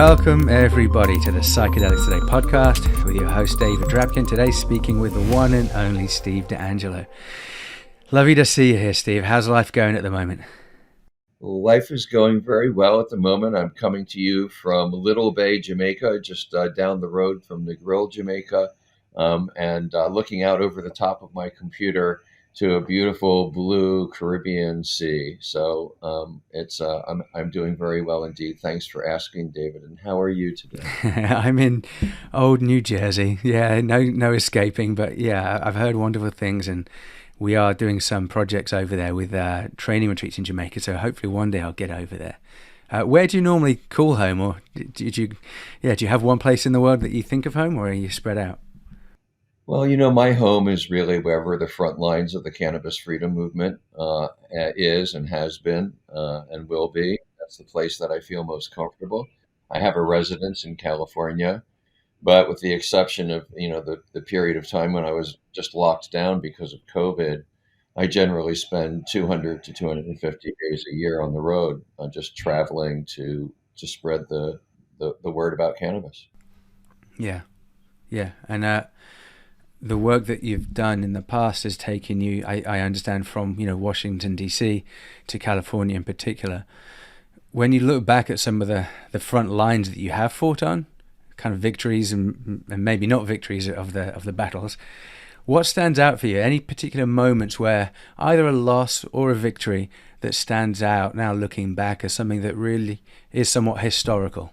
Welcome everybody to the Psychedelics Today podcast with your host David Drapkin. Today speaking with the one and only Steve DeAngelo. Lovely to see you here, Steve. How's life going at the moment? Life is going very well at the moment. I'm coming to you from Little Bay, Jamaica, just down the road from Negril, Jamaica, and looking out over the top of my computer to a beautiful blue Caribbean sea. So I'm doing very well indeed. Thanks for asking, David. And how are you today? I'm in old New Jersey. Yeah, no escaping. But yeah, I've heard wonderful things, and we are doing some projects over there with training retreats in Jamaica. So hopefully one day I'll get over there. Where do you normally call home, or do you have one place in the world that you think of home, or are you spread out? Well, my home is really wherever the front lines of the cannabis freedom movement is and has been and will be. That's the place that I feel most comfortable. I have a residence in California, but with the exception of, the period of time when I was just locked down because of COVID, I generally spend 200 to 250 days a year on the road, just traveling to spread the word about cannabis. Yeah, and the work that you've done in the past has taken you, I understand, from Washington D.C. to California in particular. When you look back at some of the front lines that you have fought on, kind of victories and maybe not victories of the battles, what stands out for you? Any particular moments where either a loss or a victory that stands out now looking back as something that really is somewhat historical?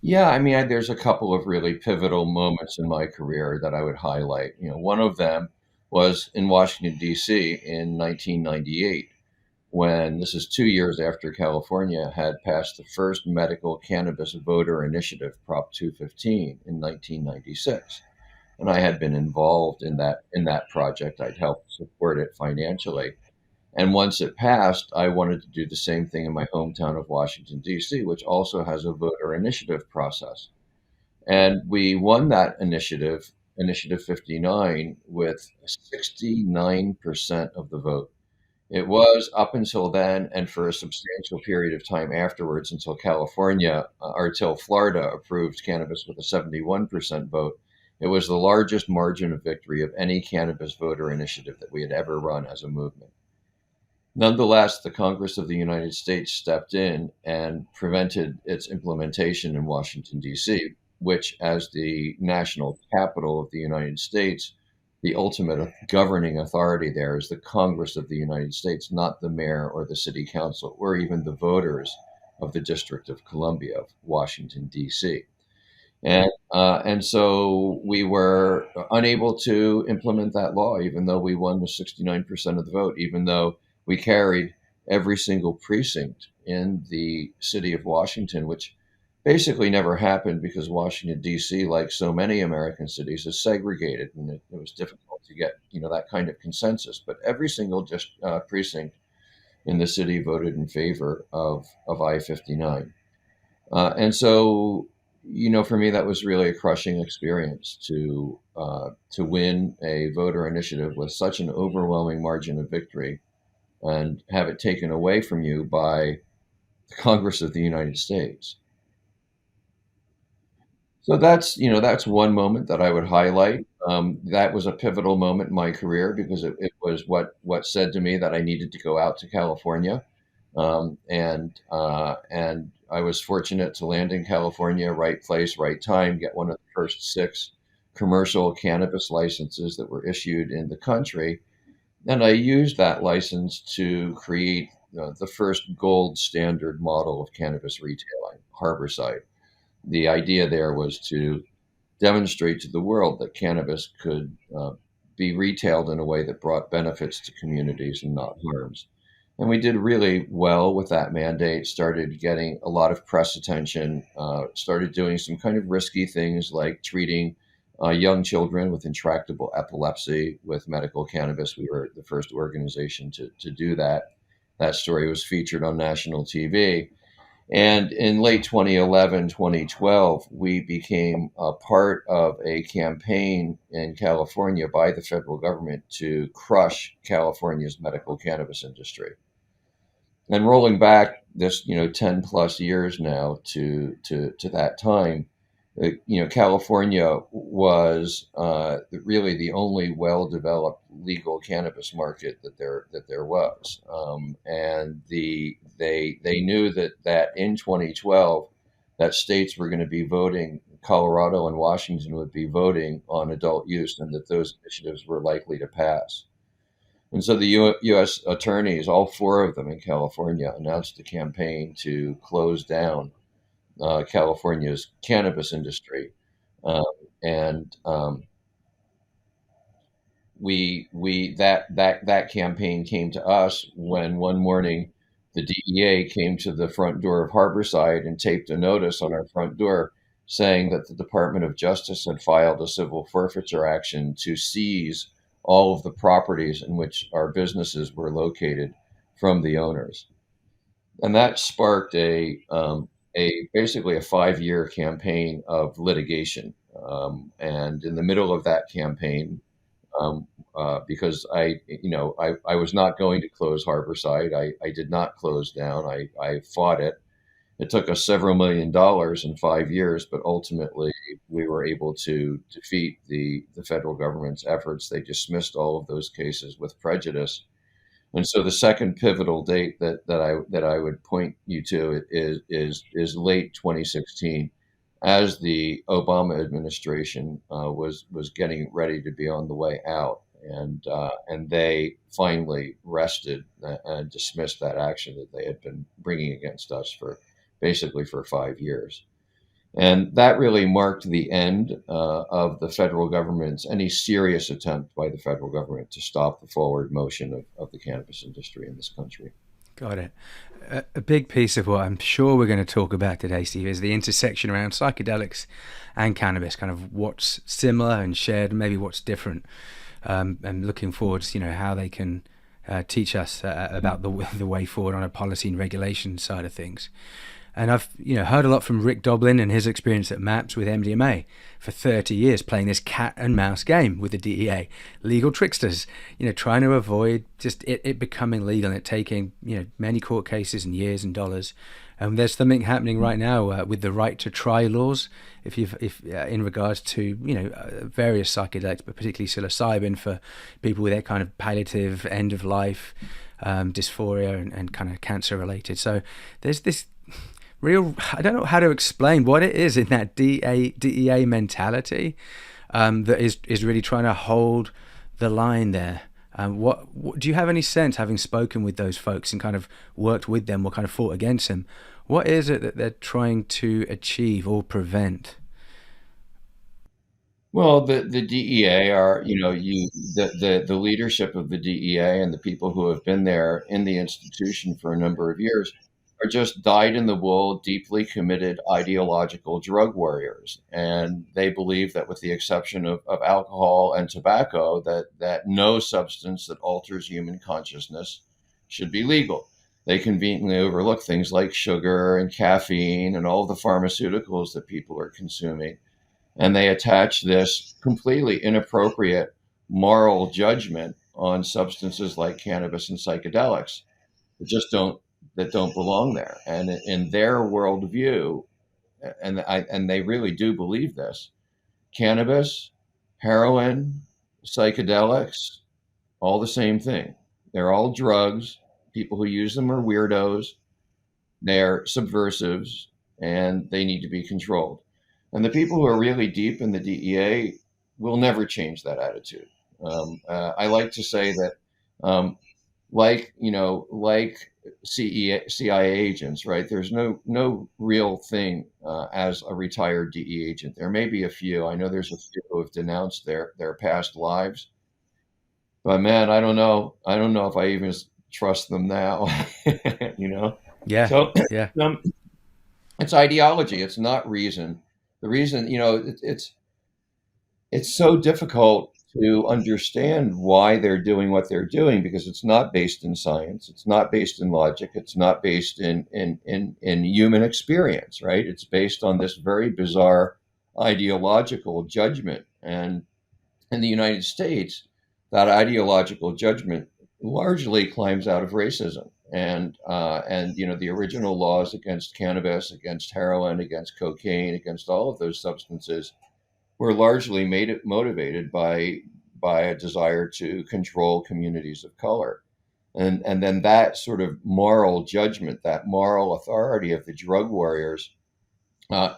Yeah, there's a couple of really pivotal moments in my career that I would highlight. One of them was in Washington, D.C. in 1998, when this is 2 years after California had passed the first medical cannabis voter initiative, Prop 215, in 1996. And I had been involved in that project. I'd helped support it financially. And once it passed, I wanted to do the same thing in my hometown of Washington, D.C., which also has a voter initiative process. And we won that initiative, Initiative 59, with 69% of the vote. It was up until then, and for a substantial period of time afterwards, until California or until Florida approved cannabis with a 71% vote. It was the largest margin of victory of any cannabis voter initiative that we had ever run as a movement. Nonetheless, the Congress of the United States stepped in and prevented its implementation in Washington, D.C., which, as the national capital of the United States, the ultimate governing authority there is the Congress of the United States, not the mayor or the city council, or even the voters of the District of Columbia of Washington, D.C. And so we were unable to implement that law, even though we won with 69% of the vote, even though we carried every single precinct in the city of Washington, which basically never happened because Washington, D.C., like so many American cities, is segregated, and it was difficult to get that kind of consensus. But every single precinct in the city voted in favor of I-59. And so, for me, that was really a crushing experience to win a voter initiative with such an overwhelming margin of victory and have it taken away from you by the Congress of the United States. So that's one moment that I would highlight. That was a pivotal moment in my career because it was what said to me that I needed to go out to California, and I was fortunate to land in California, right place, right time, get one of the first 6 commercial cannabis licenses that were issued in the country. And I used that license to create the first gold standard model of cannabis retailing, Harborside. The idea there was to demonstrate to the world that cannabis could be retailed in a way that brought benefits to communities and not harms. And we did really well with that mandate, started getting a lot of press attention, started doing some kind of risky things like treating young children with intractable epilepsy with medical cannabis. We were the first organization to do that. That story was featured on national TV. And in late 2011, 2012, we became a part of a campaign in California by the federal government to crush California's medical cannabis industry. And rolling back this, 10 plus years now to that time, California was really the only well-developed legal cannabis market that there was, and they knew that in 2012 that states were going to be voting. Colorado and Washington would be voting on adult use, and that those initiatives were likely to pass. And so the U.S. attorneys, all four of them in California, announced a campaign to close down California's cannabis industry. Um, and we that campaign came to us when one morning the DEA came to the front door of Harborside and taped a notice on our front door saying that the Department of Justice had filed a civil forfeiture action to seize all of the properties in which our businesses were located from the owners. And that sparked a basically a 5 year campaign of litigation. And in the middle of that campaign, because I was not going to close Harborside. I did not close down. I fought it. It took us several $1 million in 5 years, but ultimately we were able to defeat the federal government's efforts. They dismissed all of those cases with prejudice. And so the second pivotal date that I would point you to is late 2016, as the Obama administration was getting ready to be on the way out, and they finally rested and dismissed that action that they had been bringing against us for basically for 5 years. And that really marked the end of the federal government's any serious attempt by the federal government to stop the forward motion of the cannabis industry in this country. Got it. A big piece of what I'm sure we're going to talk about today, Steve, is the intersection around psychedelics and cannabis, kind of what's similar and shared, and maybe what's different. And looking forward to, how they can teach us about the way forward on a policy and regulation side of things. And I've heard a lot from Rick Doblin and his experience at MAPS with MDMA for 30 years, playing this cat and mouse game with the DEA, legal tricksters, trying to avoid just it becoming legal and it taking many court cases and years and dollars. And there's something happening right now with the right to try laws, if in regards to various psychedelics, but particularly psilocybin for people with that kind of palliative end of life dysphoria and kind of cancer related. So there's this real, I don't know how to explain what it is in that DEA mentality that is really trying to hold the line there. What do you have any sense, having spoken with those folks and kind of worked with them or kind of fought against them, what is it that they're trying to achieve or prevent? Well, the DEA are, the leadership of the DEA and the people who have been there in the institution for a number of years are just dyed-in-the-wool, deeply committed ideological drug warriors. And they believe that with the exception of alcohol and tobacco, that no substance that alters human consciousness should be legal. They conveniently overlook things like sugar and caffeine and all the pharmaceuticals that people are consuming. And they attach this completely inappropriate moral judgment on substances like cannabis and psychedelics that just don't belong there. And in their worldview, and they really do believe this, cannabis, heroin, psychedelics, all the same thing. They're all drugs. People who use them are weirdos. They're subversives, and they need to be controlled. And the people who are really deep in the DEA will never change that attitude. I like to say that, like CIA agents, right? There's no real thing as a retired DEA agent. There may be a few. I know there's a few who have denounced their past lives, but man, I don't know. I don't know if I even trust them now. Yeah, So yeah, it's ideology. It's not reason. The reason, it's so difficult to understand why they're doing what they're doing because it's not based in science. It's not based in logic. It's not based in human experience, right? It's based on this very bizarre ideological judgment. And in the United States, that ideological judgment largely climbs out of racism. and the original laws against cannabis, against heroin, against cocaine, against all of those substances were largely motivated by a desire to control communities of color. And then that sort of moral judgment, that moral authority of the drug warriors,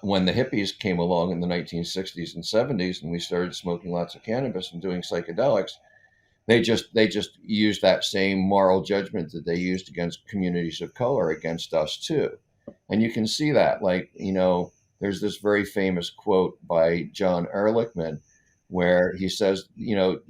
when the hippies came along in the 1960s and 70s, and we started smoking lots of cannabis and doing psychedelics, they just used that same moral judgment that they used against communities of color against us too. And you can see that, like, there's this very famous quote by John Ehrlichman where he says, we knew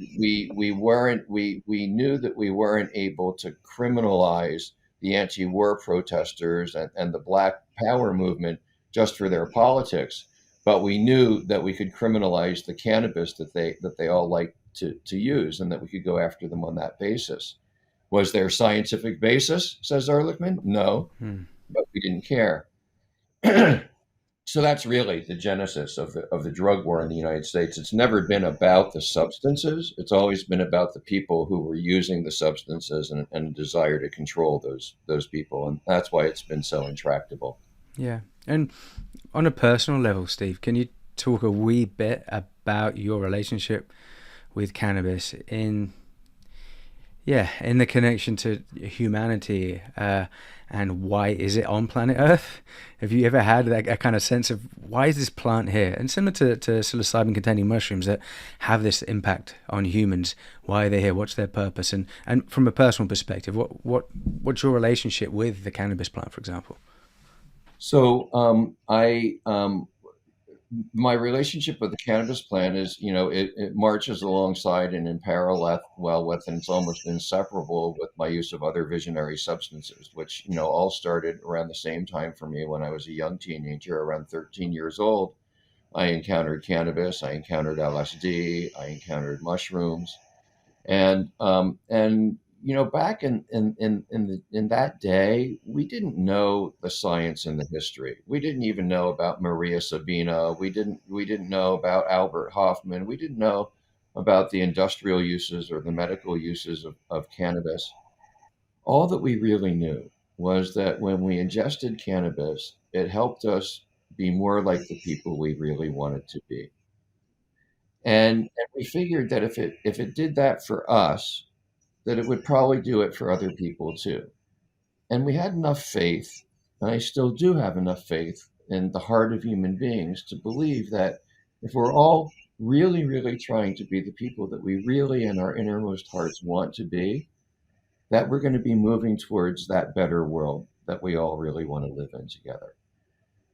that we weren't able to criminalize the anti-war protesters and the Black Power movement just for their politics, but we knew that we could criminalize the cannabis that they all like to use, and that we could go after them on that basis. Was there scientific basis, says Ehrlichman? No, but we didn't care. So that's really the genesis of the drug war in the United States. It's never been about the substances. It's always been about the people who were using the substances, and a desire to control those people. And that's why it's been so intractable. Yeah. And on a personal level, Steve, can you talk a wee bit about your relationship with cannabis in the connection to humanity, and why is it on planet Earth? Have you ever had a kind of sense of why is this plant here? And similar to psilocybin containing mushrooms that have this impact on humans, why are they here? What's their purpose? And from a personal perspective, what's your relationship with the cannabis plant, for example? So my relationship with the cannabis plant is, it marches alongside and in parallel with, and it's almost inseparable with my use of other visionary substances, which, all started around the same time for me when I was a young teenager, around 13 years old. I encountered cannabis, I encountered LSD, I encountered mushrooms, and back in that day, we didn't know the science and the history. We didn't even know about Maria Sabina. We didn't know about Albert Hoffman. We didn't know about the industrial uses or the medical uses of cannabis. All that we really knew was that when we ingested cannabis, it helped us be more like the people we really wanted to be. And we figured that if it did that for us, that it would probably do it for other people too. And we had enough faith, and I still do have enough faith in the heart of human beings to believe that if we're all really, really trying to be the people that we really in our innermost hearts want to be, that we're going to be moving towards that better world that we all really want to live in together.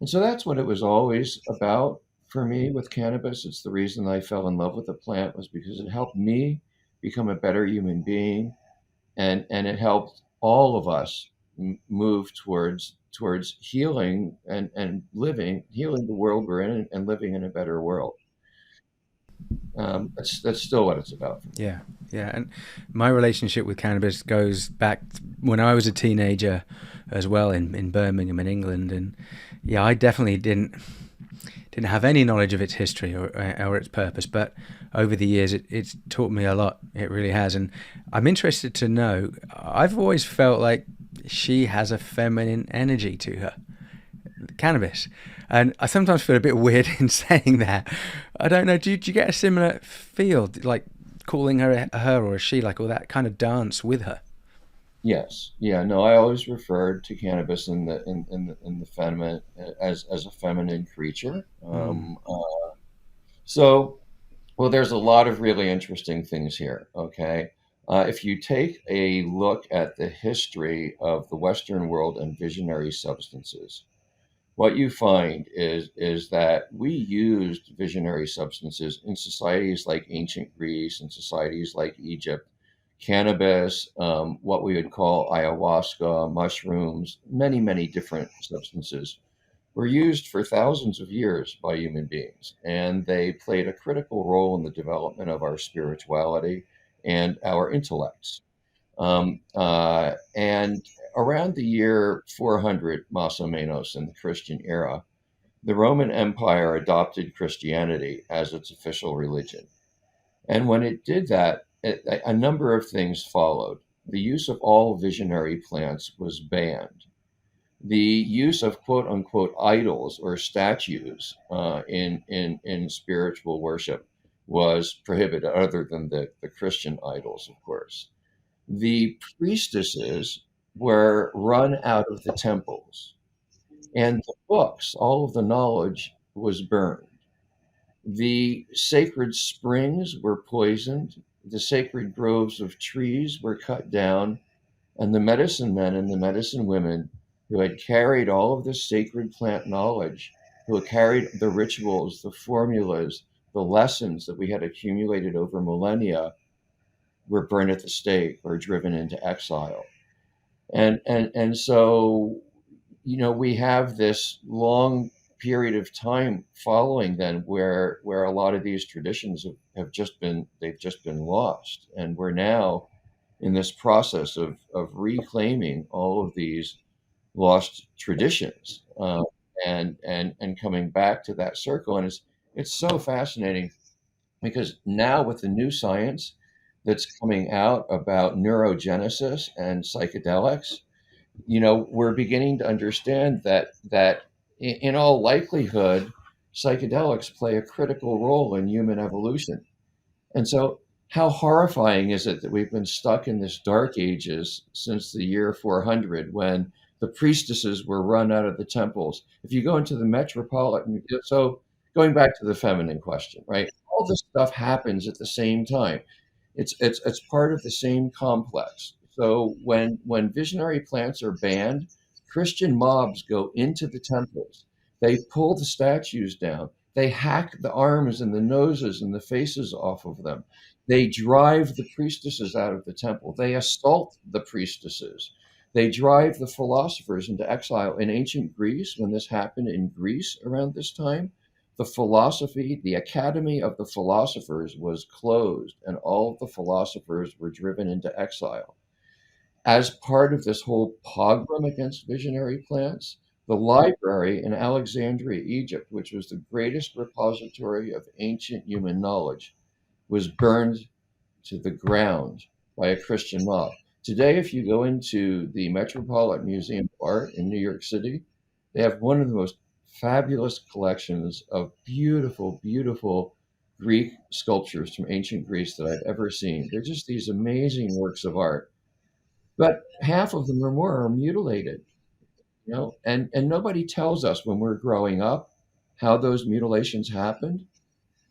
And so that's what it was always about for me with cannabis. It's the reason I fell in love with the plant, was because it helped me become a better human being, and it helped all of us move towards healing and healing the world we're in, and living in a better world. That's still what it's about for me. Yeah. And my relationship with cannabis goes back when I was a teenager as well, in Birmingham in England. And yeah, I definitely didn't have any knowledge of its history or its purpose, but over the years it's taught me a lot. It really has. And I'm interested to know, I've always felt like she has a feminine energy to her, cannabis, and I sometimes feel a bit weird in saying that. I don't know, do you get a similar feel, like calling her or a she, like all that kind of dance with her? Yes, yeah, no. I always referred to cannabis in the feminine, as a feminine creature. So, well, there's a lot of really interesting things here. Okay, if you take a look at the history of the Western world and visionary substances, what you find is that we used visionary substances in societies like ancient Greece and societies like Egypt. Cannabis, what we would call ayahuasca, mushrooms, many, many different substances were used for thousands of years by human beings, and they played a critical role in the development of our spirituality and our intellects. And around the year 400, más o menos, in the Christian era, the Roman Empire adopted Christianity as its official religion. And when it did that, a number of things followed. the use of all visionary plants was banned. The use of quote unquote idols or statues in spiritual worship was prohibited, other than the Christian idols, of course. The priestesses were run out of the temples, and the books, all of the knowledge, was burned. The sacred springs were poisoned, the sacred groves of trees were cut down, and the medicine men and the medicine women who had carried all of this sacred plant knowledge, who had carried the rituals, the formulas, the lessons that we had accumulated over millennia, were burned at the stake or driven into exile. And so, we have this long period of time following then where a lot of these traditions they've just been lost, and we're now in this process of reclaiming all of these lost traditions, and coming back to that circle. And it's so fascinating because now, with the new science that's coming out about neurogenesis and psychedelics, we're beginning to understand that in all likelihood, psychedelics play a critical role in human evolution. And so, how horrifying is it that we've been stuck in this dark ages since the year 400, when the priestesses were run out of the temples? If you go into the metropolitan, so going back to the feminine question, right? All this stuff happens at the same time. It's part of the same complex. So when visionary plants are banned, Christian mobs go into the temples. They pull the statues down. They hack the arms and the noses and the faces off of them. They drive the priestesses out of the temple. They assault the priestesses. They drive the philosophers into exile. In ancient Greece, when this happened in Greece around this time, the Academy of the Philosophers was closed, and all of the philosophers were driven into exile. As part of this whole pogrom against visionary plants, the library in Alexandria, Egypt, which was the greatest repository of ancient human knowledge, was burned to the ground by a Christian mob. Today, if you go into the Metropolitan Museum of Art in New York City, they have one of the most fabulous collections of beautiful, beautiful Greek sculptures from ancient Greece that I've ever seen. They're just these amazing works of art. But half of them or more are mutilated, and nobody tells us when we're growing up how those mutilations happened.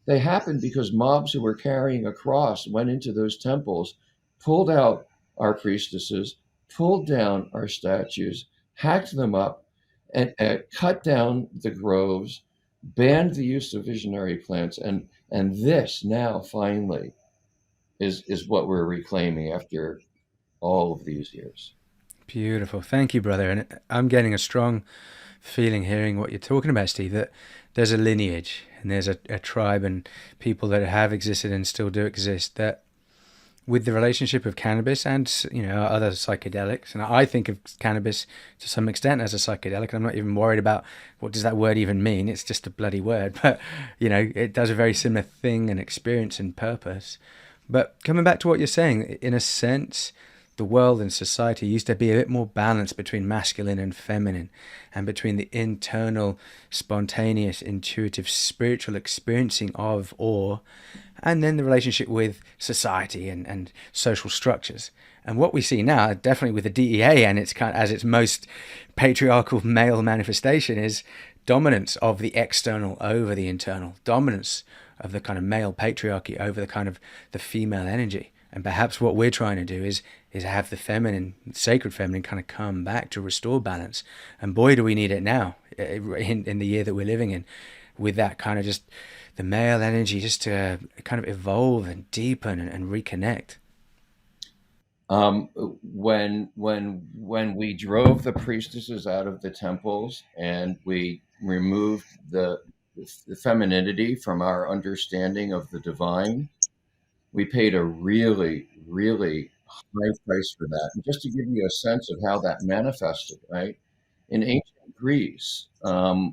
They happened because mobs who were carrying a cross went into those temples, pulled out our priestesses, pulled down our statues, hacked them up, and cut down the groves, banned the use of visionary plants, and this now finally is what we're reclaiming after all of these years. Beautiful. Thank you, brother. And I'm getting a strong feeling hearing what you're talking about, Steve, that there's a lineage and there's a tribe and people that have existed and still do exist, that with the relationship of cannabis and other psychedelics, and I think of cannabis to some extent as a psychedelic. I'm not even worried about what does that word even mean. It's just a bloody word, but it does a very similar thing and experience and purpose. But coming back to what you're saying, in a sense, the world and society used to be a bit more balanced between masculine and feminine, and between the internal, spontaneous, intuitive, spiritual experiencing of awe, and then the relationship with society and social structures. And what we see now, definitely with the DEA and its kind as its most patriarchal male manifestation, is dominance of the external over the internal, dominance of the kind of male patriarchy over the kind of the female energy. And perhaps what we're trying to do is have the feminine, sacred feminine, kind of come back to restore balance. And boy, do we need it now in the year that we're living in, with that kind of just the male energy just to kind of evolve and deepen and reconnect. When we drove the priestesses out of the temples and we removed the femininity from our understanding of the divine, we paid a really, really high price for that. And just to give you a sense of how that manifested, right? In ancient Greece, at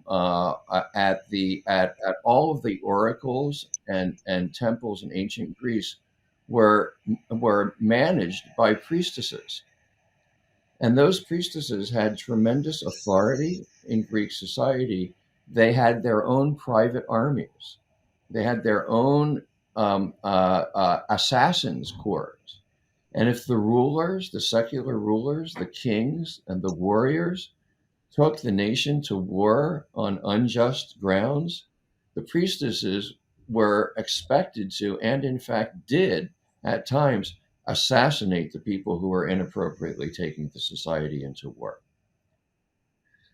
all of the oracles and temples in ancient Greece, were managed by priestesses. And those priestesses had tremendous authority in Greek society. They had their own private armies. They had their own assassins' corps. And if the rulers, the secular rulers, the kings, and the warriors took the nation to war on unjust grounds, the priestesses were expected to, and in fact did at times, assassinate the people who were inappropriately taking the society into war.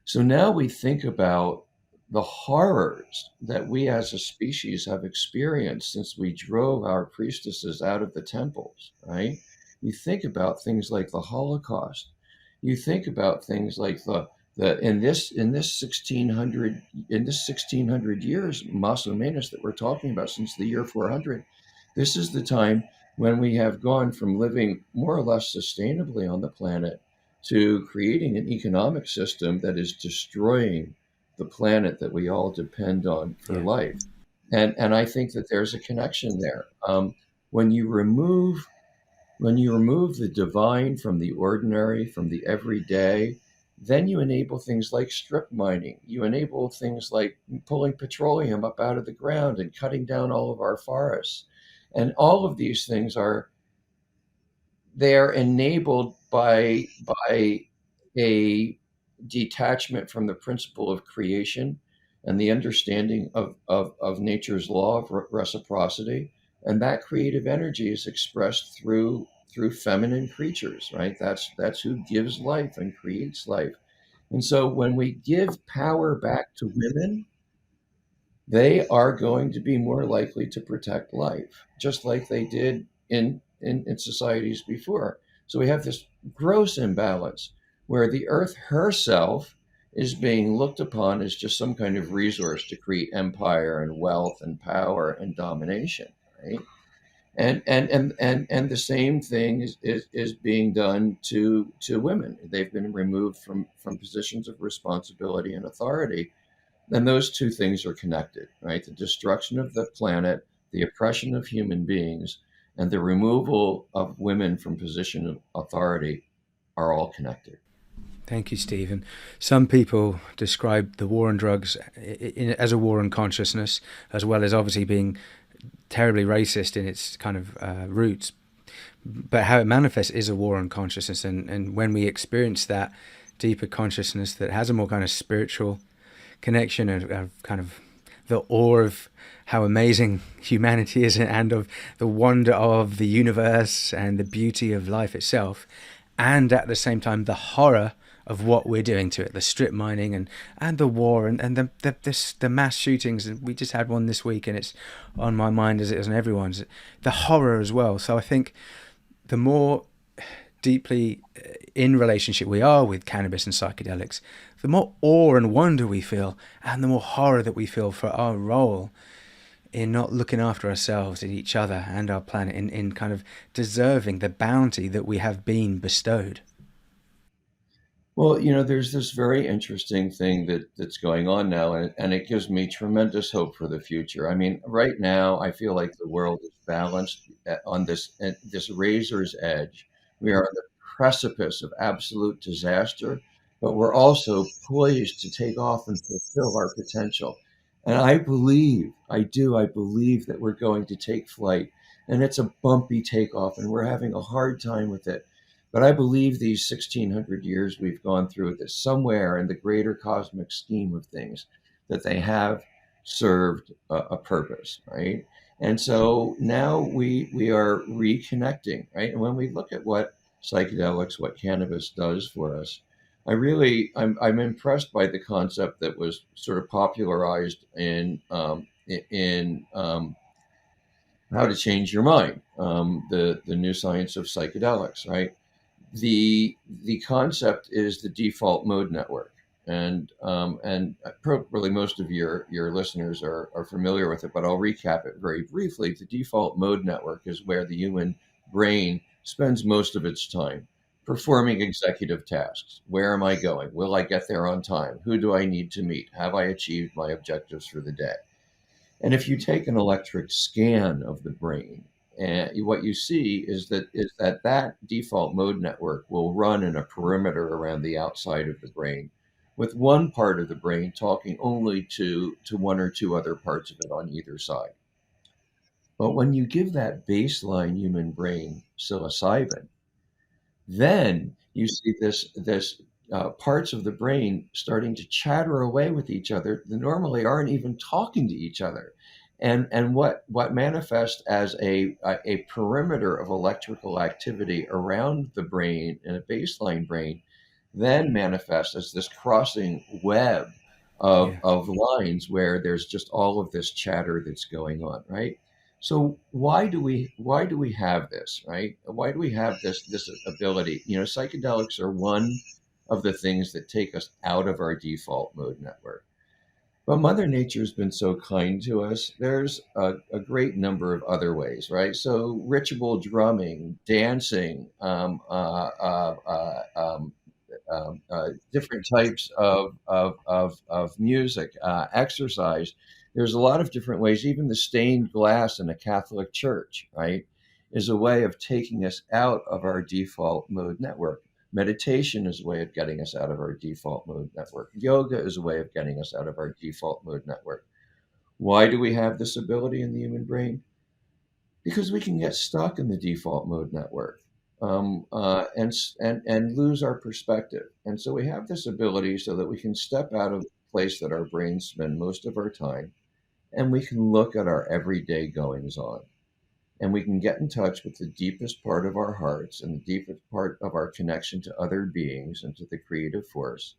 So now we think about the horrors that we as a species have experienced since we drove our priestesses out of the temples, right? You think about things like the Holocaust. You think about things like the in this 1600 years, más o menos, that we're talking about, since the year 400, this is the time when we have gone from living more or less sustainably on the planet to creating an economic system that is destroying the planet that we all depend on for Yeah. life. And I think that there's a connection there. When you remove the divine from the ordinary, from the everyday, then you enable things like strip mining. You enable things like pulling petroleum up out of the ground and cutting down all of our forests. And all of these things they're enabled by a detachment from the principle of creation and the understanding of nature's law of reciprocity. And that creative energy is expressed through feminine creatures, right? That's who gives life and creates life. And so when we give power back to women, they are going to be more likely to protect life, just like they did in societies before. So we have this gross imbalance where the earth herself is being looked upon as just some kind of resource to create empire and wealth and power and domination, right? And the same thing is being done to women. They've been removed from positions of responsibility and authority, and those two things are connected, right? The destruction of the planet, the oppression of human beings, and the removal of women from position of authority are all connected. Thank you, Stephen. Some people describe the war on drugs as a war on consciousness, as well as obviously being terribly racist in its kind of roots. But how it manifests is a war on consciousness. And when we experience that deeper consciousness that has a more kind of spiritual connection of kind of the awe of how amazing humanity is and of the wonder of the universe and the beauty of life itself, and at the same time the horror of what we're doing to it, the strip mining and the war and the mass shootings. And we just had one this week, and it's on my mind as it is on everyone's, the horror as well. So I think the more deeply in relationship we are with cannabis and psychedelics, the more awe and wonder we feel, and the more horror that we feel for our role in not looking after ourselves and each other and our planet, in kind of deserving the bounty that we have been bestowed. Well, there's this very interesting thing that's going on now, and it gives me tremendous hope for the future. I mean, right now, I feel like the world is balanced on this razor's edge. We are on the precipice of absolute disaster, but we're also poised to take off and fulfill our potential. And I believe that we're going to take flight, and it's a bumpy takeoff, and we're having a hard time with it. But I believe these 1600 years we've gone through this, somewhere in the greater cosmic scheme of things, that they have served a purpose, right? And so now we are reconnecting, right? And when we look at what psychedelics, what cannabis does for us, I'm impressed by the concept that was sort of popularized in How to Change Your Mind, the new science of psychedelics, right? The concept is the default mode network, and probably most of your listeners are familiar with it, but I'll recap it very briefly. The default mode network is where the human brain spends most of its time performing executive tasks. Where am I going? Will I get there on time? Who do I need to meet? Have I achieved my objectives for the day? And if you take an electric scan of the brain and what you see is that default mode network will run in a perimeter around the outside of the brain, with one part of the brain talking only to one or two other parts of it on either side. But when you give that baseline human brain psilocybin, then you see this parts of the brain starting to chatter away with each other that normally aren't even talking to each other, and what manifests as a perimeter of electrical activity around the brain in a baseline brain then manifests as this crossing web of Yeah. of lines where there's just all of this chatter that's going on, right? So why do we have this, right? Why do we have this ability? Psychedelics are one of the things that take us out of our default mode network. But Mother Nature's been so kind to us. There's a great number of other ways, right? So ritual drumming, dancing, different types of music, exercise. There's a lot of different ways. Even the stained glass in a Catholic church, right, is a way of taking us out of our default mode network. Meditation is a way of getting us out of our default mode network. Yoga is a way of getting us out of our default mode network. Why do we have this ability in the human brain? Because we can get stuck in the default mode network, and lose our perspective. And so we have this ability so that we can step out of the place that our brains spend most of our time, and we can look at our everyday goings on. And we can get in touch with the deepest part of our hearts and the deepest part of our connection to other beings and to the creative force,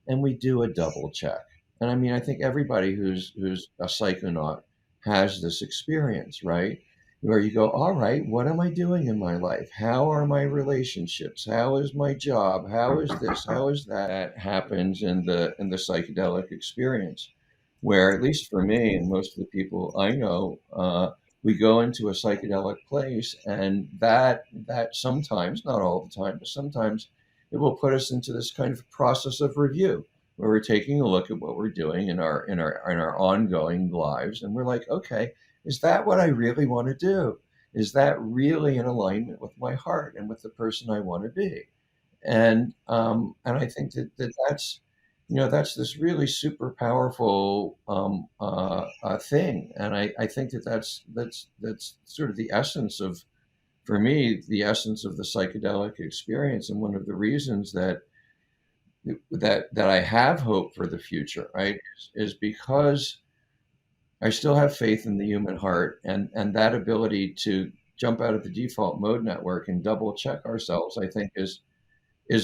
and we do a double check. And I mean, I think everybody who's a psychonaut has this experience, right? Where you go, all right, what am I doing in my life? How are my relationships? How is my job? How is this? How is that? That happens in the psychedelic experience, where at least for me and most of the people I know, we go into a psychedelic place, and that sometimes, not all the time, but sometimes it will put us into this kind of process of review where we're taking a look at what we're doing in our ongoing lives, and we're like, okay, is that what I really want to do? Is that really in alignment with my heart and with the person I want to be? And I think that's this really super powerful thing, and I think that's sort of the essence of, for me, the essence of the psychedelic experience, and one of the reasons that I have hope for the future, right, is because I still have faith in the human heart, and that ability to jump out of the default mode network and double check ourselves, I think is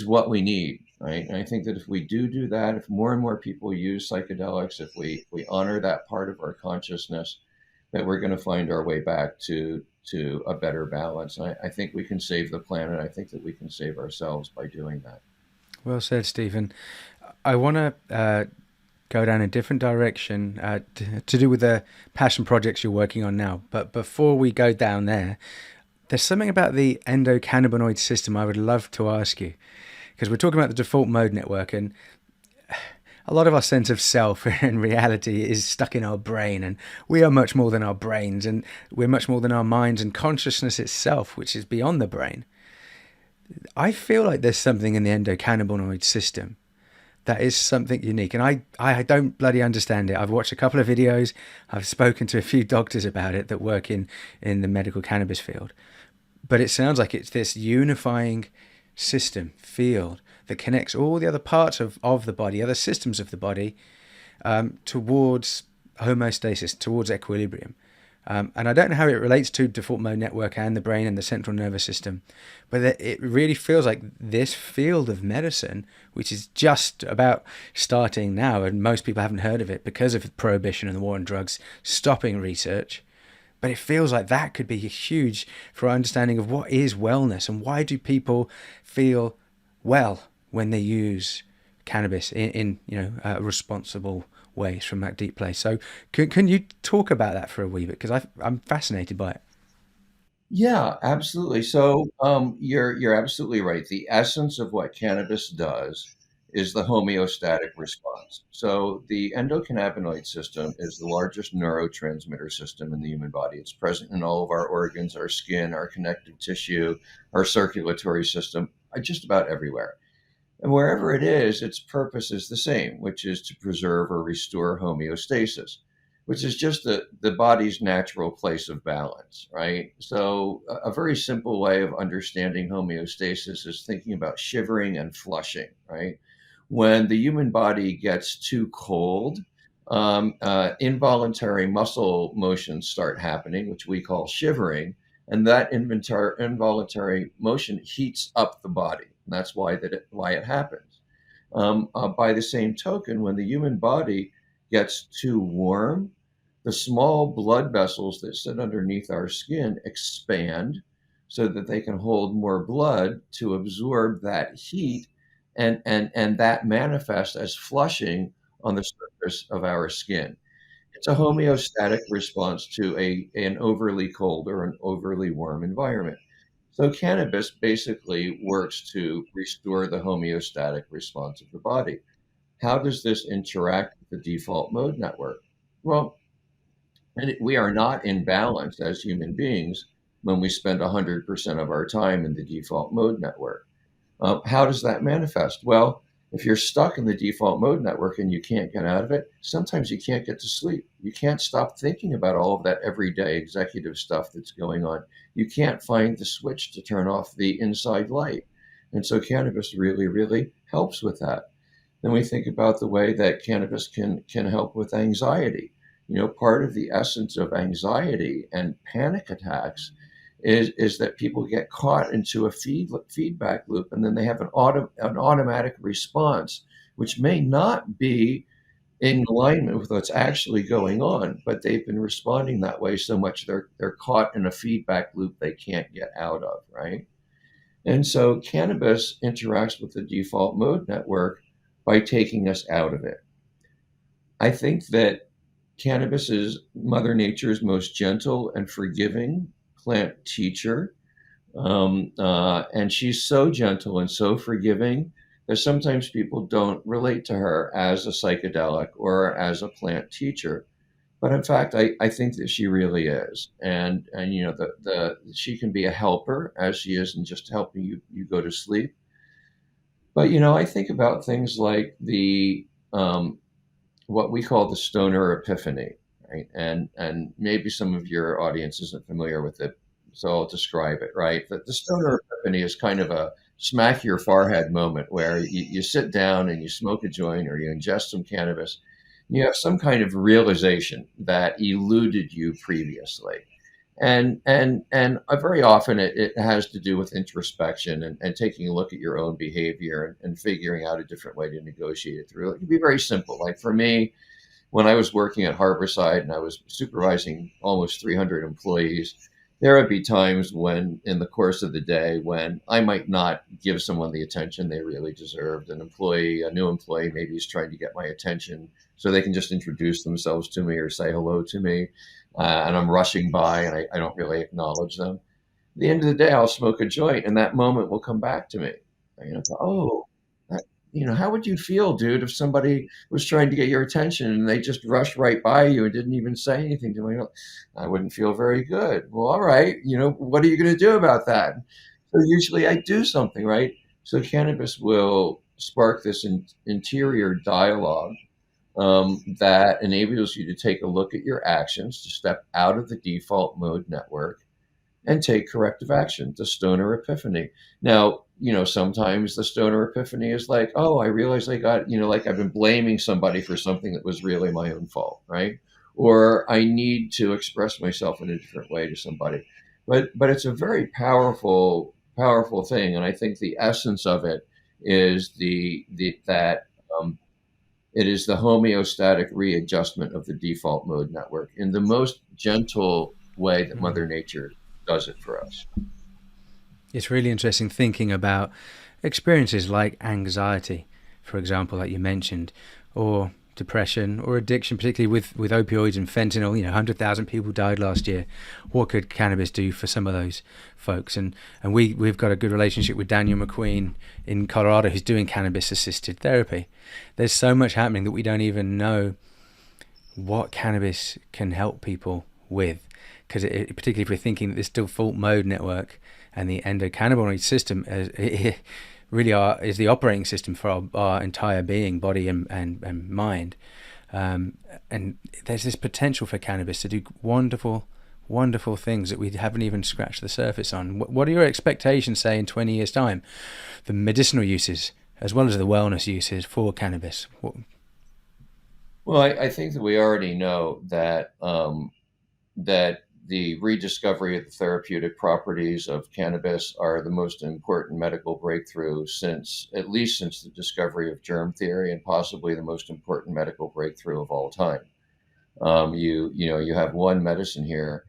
what we need, right? And I think that if we do that, if more and more people use psychedelics, if we honor that part of our consciousness, that we're going to find our way back to a better balance. And I think we can save the planet. I think that we can save ourselves by doing that. Well said, Stephen. I want to go down a different direction to do with the passion projects you're working on now. But before we go down there, there's something about the endocannabinoid system I would love to ask you, because we're talking about the default mode network, and a lot of our sense of self and reality is stuck in our brain, and we are much more than our brains, and we're much more than our minds and consciousness itself, which is beyond the brain. I feel like there's something in the endocannabinoid system that is something unique, and I don't bloody understand it. I've watched a couple of videos, I've spoken to a few doctors about it that work in the medical cannabis field, but it sounds like it's this unifying system, field, that connects all the other parts of the body, other systems of the body, towards homeostasis, towards equilibrium. And I don't know how it relates to default mode network and the brain and the central nervous system, but it really feels like this field of medicine, which is just about starting now, and most people haven't heard of it because of prohibition and the war on drugs stopping research. But it feels like that could be huge for our understanding of what is wellness and why do people feel well when they use cannabis in responsible ways from that deep place. So can you talk about that for a wee bit? Because I'm fascinated by it. Yeah, absolutely. So you're absolutely right. The essence of what cannabis does is the homeostatic response. So the endocannabinoid system is the largest neurotransmitter system in the human body. It's present in all of our organs, our skin, our connective tissue, our circulatory system, just about everywhere. And wherever it is, its purpose is the same, which is to preserve or restore homeostasis, which is just the body's natural place of balance, right? So, a very simple way of understanding homeostasis is thinking about shivering and flushing, right? When the human body gets too cold, involuntary muscle motions start happening, which we call shivering, and that involuntary motion heats up the body. That's why it happens. By the same token, when the human body gets too warm, the small blood vessels that sit underneath our skin expand so that they can hold more blood to absorb that heat, and that manifests as flushing on the surface of our skin. It's a homeostatic response to an overly cold or an overly warm environment. So cannabis basically works to restore the homeostatic response of the body. How does this interact with the default mode network? Well, we are not in balance as human beings when we spend 100% of our time in the default mode network. How does that manifest? Well, if you're stuck in the default mode network and you can't get out of it, sometimes you can't get to sleep. You can't stop thinking about all of that everyday executive stuff that's going on. You can't find the switch to turn off the inside light. And so cannabis really, really helps with that. Then we think about the way that cannabis can help with anxiety. Part of the essence of anxiety and panic attacks is that people get caught into a feedback loop, and then they have an automatic response, which may not be in alignment with what's actually going on, but they've been responding that way so much they're caught in a feedback loop they can't get out of, right? And so cannabis interacts with the default mode network by taking us out of it. I think that cannabis is Mother Nature's most gentle and forgiving plant teacher. And she's so gentle and so forgiving that sometimes people don't relate to her as a psychedelic or as a plant teacher. But in fact, I think that she really is. And she can be a helper, as she is, in just helping you go to sleep. But I think about things like the what we call the Stoner Epiphany, right? And maybe some of your audience isn't familiar with it, so I'll describe it, right? That the Stoner Epiphany is kind of a smack your forehead moment where you sit down and you smoke a joint or you ingest some cannabis, and you have some kind of realization that eluded you previously. And very often it has to do with introspection and taking a look at your own behavior and figuring out a different way to negotiate it through. It can be very simple. Like for me, when I was working at Harborside and I was supervising almost 300 employees, there would be times when, in the course of the day, when I might not give someone the attention they really deserved. A new employee, maybe is trying to get my attention so they can just introduce themselves to me or say hello to me, and I'm rushing by and I don't really acknowledge them. At the end of the day, I'll smoke a joint, and that moment will come back to me. Oh, that, how would you feel, dude, if somebody was trying to get your attention and they just rushed right by you and didn't even say anything to me? I wouldn't feel very good. Well, all right, what are you going to do about that? So usually I do something, right? So cannabis will spark this interior dialogue that enables you to take a look at your actions, to step out of the default mode network and take corrective action, the Stoner Epiphany. Now, sometimes the Stoner Epiphany is like, oh, I realize I got, like I've been blaming somebody for something that was really my own fault, right? Or I need to express myself in a different way to somebody. But it's a very powerful thing. And I think the essence of it is that it is the homeostatic readjustment of the default mode network in the most gentle way that Mother Nature does it for us. It's really interesting thinking about experiences like anxiety, for example, like you mentioned, or depression, or addiction, particularly with opioids and fentanyl. 100,000 people died last year. What could cannabis do for some of those folks? And we've got a good relationship with Daniel McQueen in Colorado, who's doing cannabis assisted therapy. There's so much happening that we don't even know what cannabis can help people with, because particularly if we're thinking that this default mode network and the endocannabinoid system really is the operating system for our entire being, body and mind. And there's this potential for cannabis to do wonderful, wonderful things that we haven't even scratched the surface on. What are your expectations, say, in 20 years' time? The medicinal uses as well as the wellness uses for cannabis? Well, I think that we already know that that the rediscovery of the therapeutic properties of cannabis are the most important medical breakthrough at least since the discovery of germ theory, and possibly the most important medical breakthrough of all time. You have one medicine here,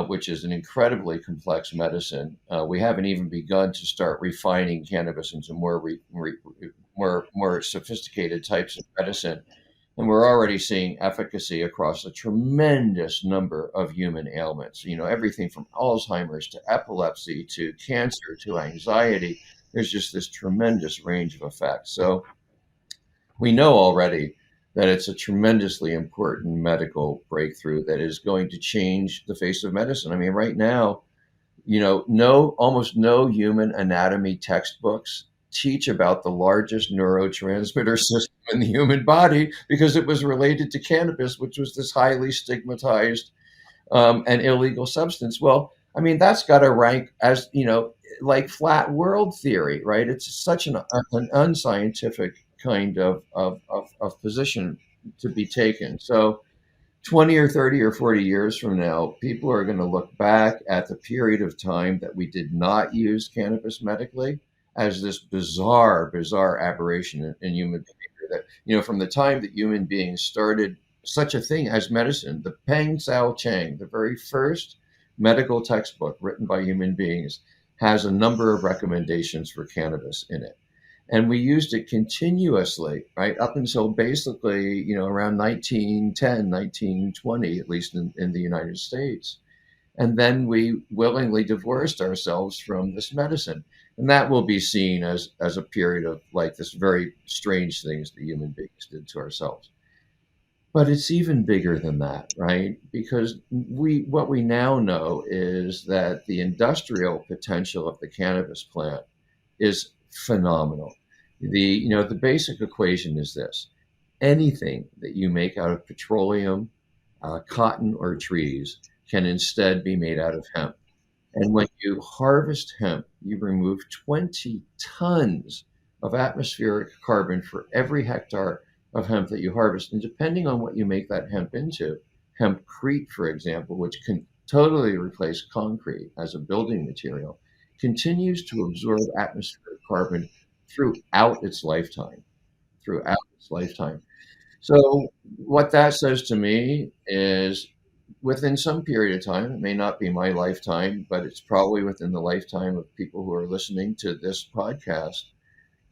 which is an incredibly complex medicine. We haven't even begun to start refining cannabis into more sophisticated types of medicine. And we're already seeing efficacy across a tremendous number of human ailments, everything from Alzheimer's to epilepsy to cancer to anxiety. There's just this tremendous range of effects. So we know already that it's a tremendously important medical breakthrough that is going to change the face of medicine. I mean, right now, almost no human anatomy textbooks teach about the largest neurotransmitter system in the human body, because it was related to cannabis, which was this highly stigmatized and illegal substance. Well, I mean, that's got to rank as, like flat world theory, right? It's such an unscientific kind of position to be taken. So 20 or 30 or 40 years from now, people are going to look back at the period of time that we did not use cannabis medically as this bizarre aberration in human behavior. That, from the time that human beings started such a thing as medicine, the Peng Sao Chang, the very first medical textbook written by human beings, has a number of recommendations for cannabis in it. And we used it continuously, right, up until basically, around 1910, 1920, at least in the United States. And then we willingly divorced ourselves from this medicine. And that will be seen as a period of like this very strange things that human beings did to ourselves. But it's even bigger than that, right? Because what we now know is that the industrial potential of the cannabis plant is phenomenal. The basic equation is this: anything that you make out of petroleum, cotton, or trees can instead be made out of hemp. And when you harvest hemp, you remove 20 tons of atmospheric carbon for every hectare of hemp that you harvest. And depending on what you make that hemp into, hempcrete, for example, which can totally replace concrete as a building material, continues to absorb atmospheric carbon throughout its lifetime. So what that says to me is, within some period of time, it may not be my lifetime, but it's probably within the lifetime of people who are listening to this podcast,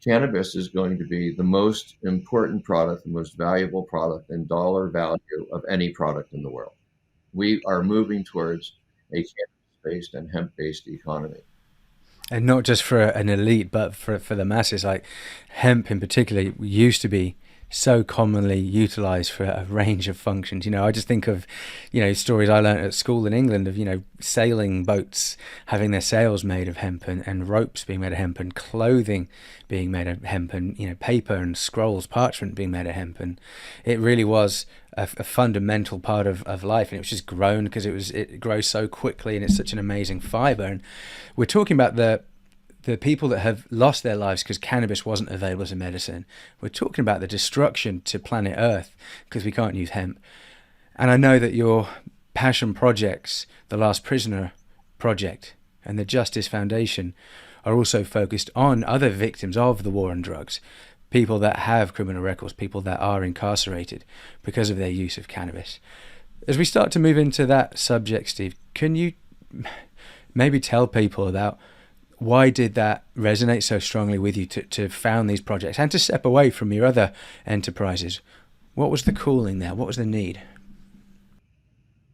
cannabis is going to be the most important product, the most valuable product in dollar value of any product in the world. We are moving towards a cannabis-based and hemp-based economy. And not just for an elite, but for the masses. Like hemp in particular used to be so commonly utilized for a range of functions. I just think of, stories I learned at school in England of, sailing boats having their sails made of hemp, and ropes being made of hemp, and clothing being made of hemp, and, paper and scrolls, parchment being made of hemp. And it really was a fundamental part of life. And it was just grown because it grows so quickly, and it's such an amazing fiber. And we're talking about the people that have lost their lives because cannabis wasn't available as a medicine. We're talking about the destruction to planet Earth because we can't use hemp. And I know that your passion projects, the Last Prisoner Project and the Justice Foundation, are also focused on other victims of the war on drugs, people that have criminal records, people that are incarcerated because of their use of cannabis. As we start to move into that subject, Steve, can you maybe tell people about why did that resonate so strongly with you to found these projects and to step away from your other enterprises? What was the calling there? What was the need?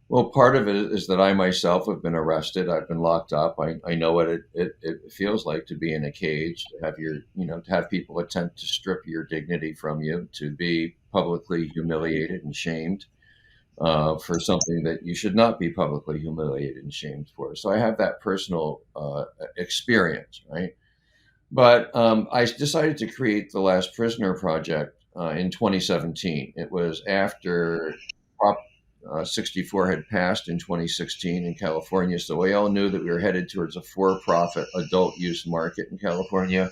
Well, part of it is that I myself have been arrested. I've been locked up. I know what it feels like to be in a cage, to have to have people attempt to strip your dignity from you, to be publicly humiliated and shamed for something that you should not be publicly humiliated and shamed for. So I have that personal experience, right? But I decided to create the Last Prisoner Project in 2017. It was after Prop 64 had passed in 2016 in California. So we all knew that we were headed towards a for-profit adult use market in California.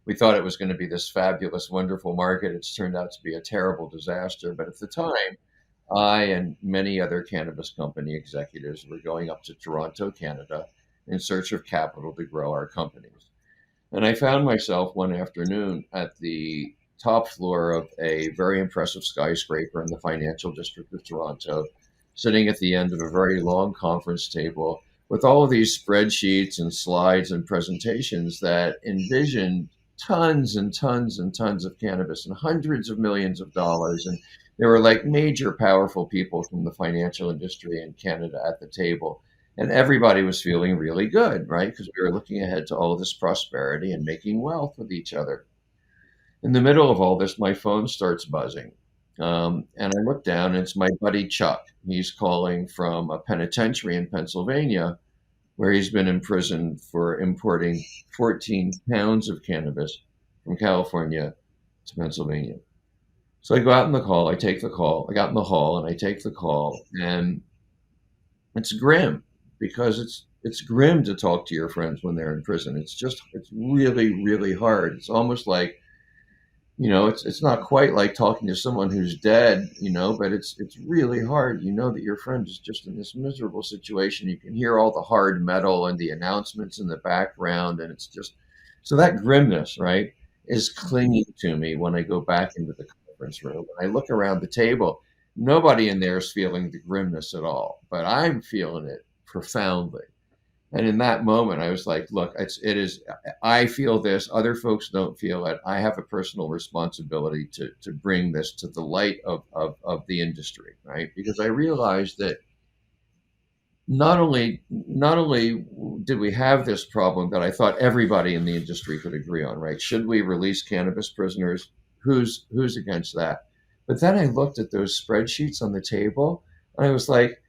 We thought it was going to be this fabulous, wonderful market. It's turned out to be a terrible disaster. But at the time, I and many other cannabis company executives were going up to Toronto, Canada, in search of capital to grow our companies. And I found myself one afternoon at the top floor of a very impressive skyscraper in the financial district of Toronto, sitting at the end of a very long conference table with all of these spreadsheets and slides and presentations that envisioned tons and tons and tons of cannabis and hundreds of millions of dollars. And there were like major powerful people from the financial industry in Canada at the table. And everybody was feeling really good, right? Because we were looking ahead to all of this prosperity and making wealth with each other. In the middle of all this, my phone starts buzzing. And I look down, and it's my buddy Chuck. He's calling from a penitentiary in Pennsylvania, where he's been imprisoned for importing 14 pounds of cannabis from California to Pennsylvania. So I go out in the call, I take the call. I got in the hall, and I take the call, and it's grim because it's grim to talk to your friends when they're in prison. It's really, really hard. It's almost like, it's not quite like talking to someone who's dead, but it's really hard. You know that your friend is just in this miserable situation. You can hear all the hard metal and the announcements in the background, and it's just so that grimness, right, is clinging to me when I go back into the conference room. When I look around the table, nobody in there is feeling the grimness at all, but I'm feeling it profoundly. And in that moment, I was like, look, I feel this, other folks don't feel it. I have a personal responsibility to bring this to the light of the industry, right? Because I realized that not only did we have this problem that I thought everybody in the industry could agree on, right? Should we release cannabis prisoners? Who's against that? But then I looked at those spreadsheets on the table, and I was like,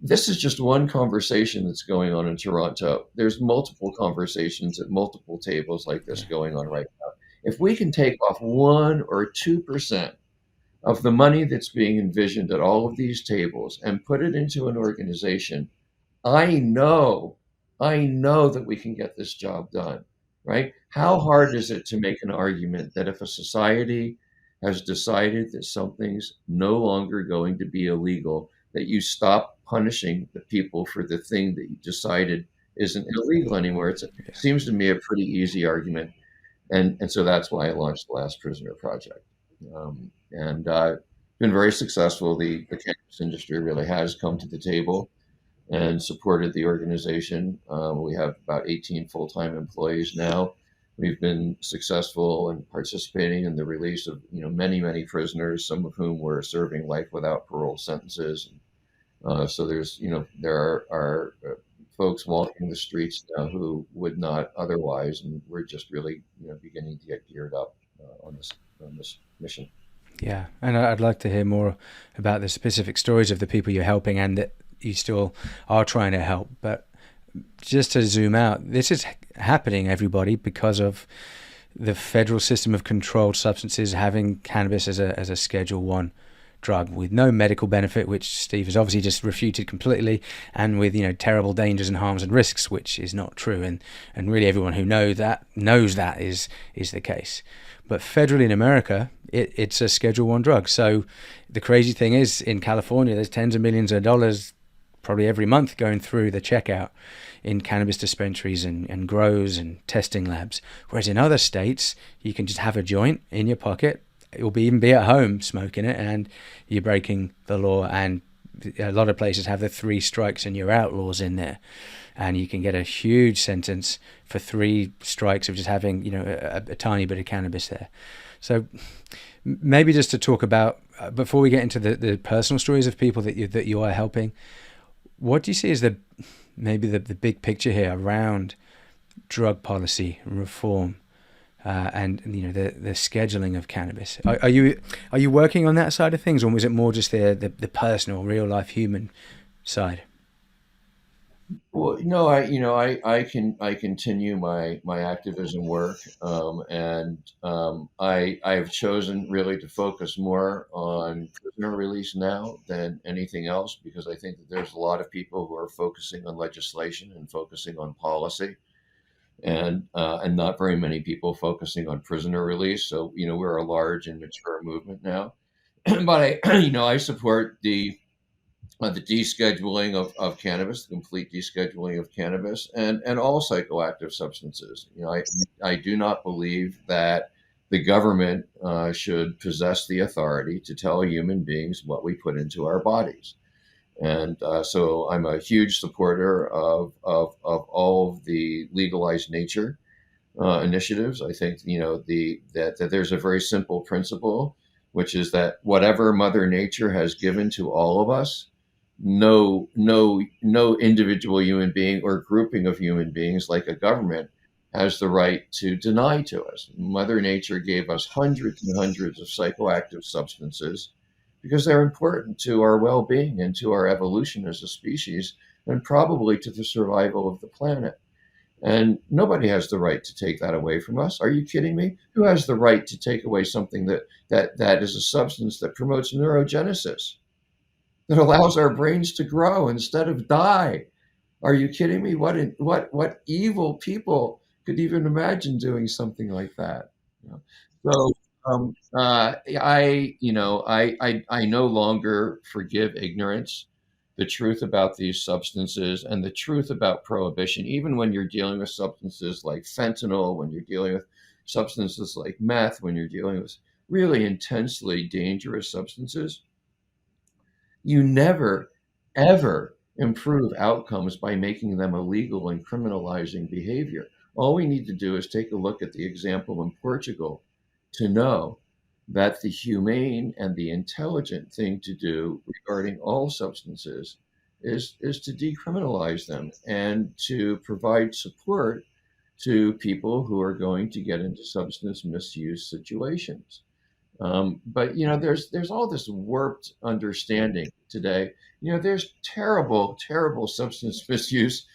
this is just one conversation that's going on in Toronto. There's multiple conversations at multiple tables like this going on right now. If we can take off 1 or 2% of the money that's being envisioned at all of these tables and put it into an organization, I know that we can get this job done, right? How hard is it to make an argument that if a society has decided that something's no longer going to be illegal, that you stop punishing the people for the thing that you decided isn't illegal anymore? It seems to me a pretty easy argument. And so that's why I launched the Last Prisoner Project. And been very successful. The cannabis industry really has come to the table and supported the organization. We have about 18 full-time employees now. We've been successful in participating in the release of many, many prisoners, some of whom were serving life without parole sentences. So there are folks walking the streets now who would not otherwise, and we're just really beginning to get geared up on this mission. Yeah, and I'd like to hear more about the specific stories of the people you're helping and that you still are trying to help. But just to zoom out, this is happening, everybody, because of the federal system of controlled substances having cannabis as a Schedule 1 drug with no medical benefit, which Steve has obviously just refuted completely, and with terrible dangers and harms and risks, which is not true, and really everyone who knows that is the case. But federally in America, it's a Schedule 1 drug. So the crazy thing is, in California, there's tens of millions of dollars probably every month going through the checkout in cannabis dispensaries and grows and testing labs, whereas in other states you can just have a joint in your pocket. You'll even be at home smoking it, and you're breaking the law. And a lot of places have the 3 strikes and you're outlaws in there, and you can get a huge sentence for 3 strikes of just having a tiny bit of cannabis there. So maybe just to talk about before we get into the personal stories of people that you are helping, what do you see as maybe the big picture here around drug policy and reform, and the scheduling of cannabis? Are you working on that side of things, or was it more just the personal, real life human side? Well, no, I continue my activism work, and I've chosen really to focus more on prisoner release now than anything else, because I think that there's a lot of people who are focusing on legislation and focusing on policy, and not very many people focusing on prisoner release. So we're a large and mature movement now, but I support the descheduling of cannabis, the complete descheduling of cannabis, and all psychoactive substances. I do not believe that the government should possess the authority to tell human beings what we put into our bodies. And so I'm a huge supporter of all of the legalized nature initiatives. I think that there's a very simple principle, which is that whatever Mother Nature has given to all of us, no individual human being or grouping of human beings, like a government, has the right to deny to us. Mother Nature gave us hundreds and hundreds of psychoactive substances because they're important to our well-being and to our evolution as a species, and probably to the survival of the planet. And nobody has the right to take that away from us. Are you kidding me? Who has the right to take away something that is a substance that promotes neurogenesis, that allows our brains to grow instead of die? Are you kidding me? What evil people could even imagine doing something like that? You know? So I no longer forgive ignorance. The truth about these substances and the truth about prohibition, even when you're dealing with substances like fentanyl, when you're dealing with substances like meth, when you're dealing with really intensely dangerous substances, you never, ever improve outcomes by making them illegal and criminalizing behavior. All we need to do is take a look at the example in Portugal to know that the humane and the intelligent thing to do regarding all substances is to decriminalize them and to provide support to people who are going to get into substance misuse situations. But there's all this warped understanding today. There's terrible, terrible substance misuse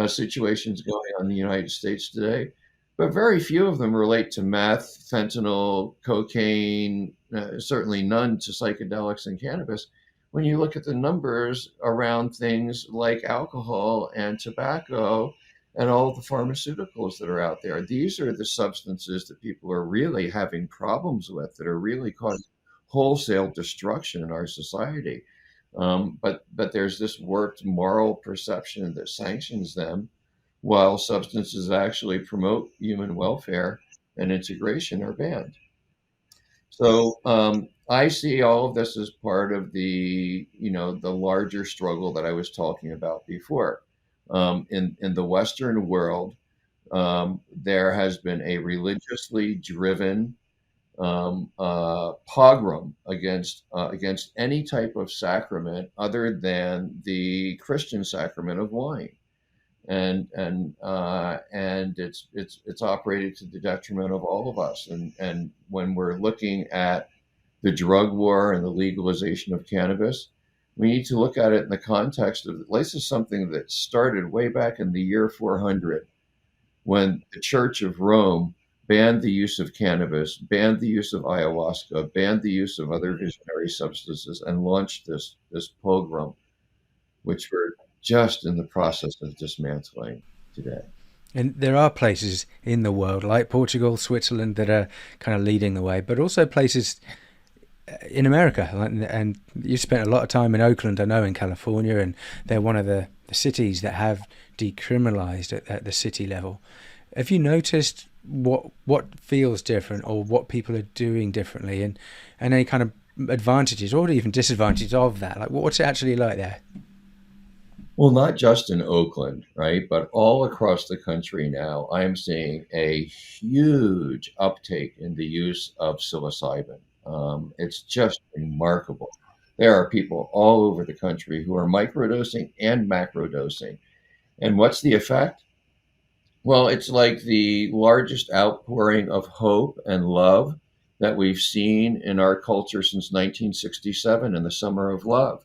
situations going on in the United States today, but very few of them relate to meth, fentanyl, cocaine. Certainly none to psychedelics and cannabis. When you look at the numbers around things like alcohol and tobacco and all of the pharmaceuticals that are out there, these are the substances that people are really having problems with, that are really causing wholesale destruction in our society. But there's this warped moral perception that sanctions them, while substances that actually promote human welfare and integration are banned. So I see all of this as part of the larger struggle that I was talking about before. In the Western world, there has been a religiously driven pogrom against any type of sacrament other than the Christian sacrament of wine, and it's operated to the detriment of all of us. And when we're looking at the drug war and the legalization of cannabis, we need to look at it in the context of this is something that started way back in the year 400, when the Church of Rome banned the use of cannabis, banned the use of ayahuasca, banned the use of other visionary substances, and launched this pogrom, which we're just in the process of dismantling today. And there are places in the world like Portugal, Switzerland that are kind of leading the way, but also places in America. And you spent a lot of time in Oakland, I know, in California, and they're one of the cities that have decriminalized at the city level. Have you noticed what feels different, or what people are doing differently, and any kind of advantages or even disadvantages of that? Like, what's it actually like there? Well, not just in Oakland, right? But all across the country now, I am seeing a huge uptake in the use of psilocybin. It's just remarkable. There are people all over the country who are microdosing and macrodosing. And what's the effect? Well, it's like the largest outpouring of hope and love that we've seen in our culture since 1967 in the Summer of Love.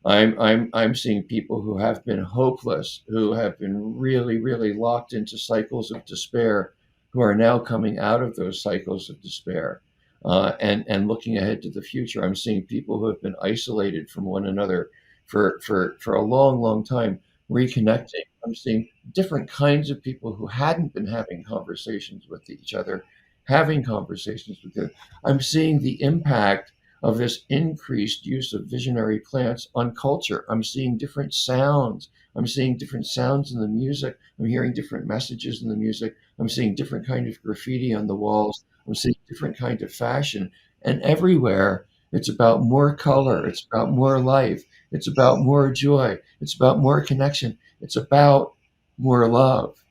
I'm seeing people who have been hopeless, who have been really, really locked into cycles of despair, who are now coming out of those cycles of despair, and looking ahead to the future. I'm seeing people who have been isolated from one another for a long, long time reconnecting. I'm seeing different kinds of people who hadn't been having conversations with each other, having conversations with them. I'm seeing the impact of this increased use of visionary plants on culture. I'm seeing different sounds. I'm seeing different sounds in the music. I'm hearing different messages in the music. I'm seeing different kind of graffiti on the walls. I'm seeing different kind of fashion. And everywhere, it's about more color. It's about more life. It's about more joy. It's about more connection. It's about more love.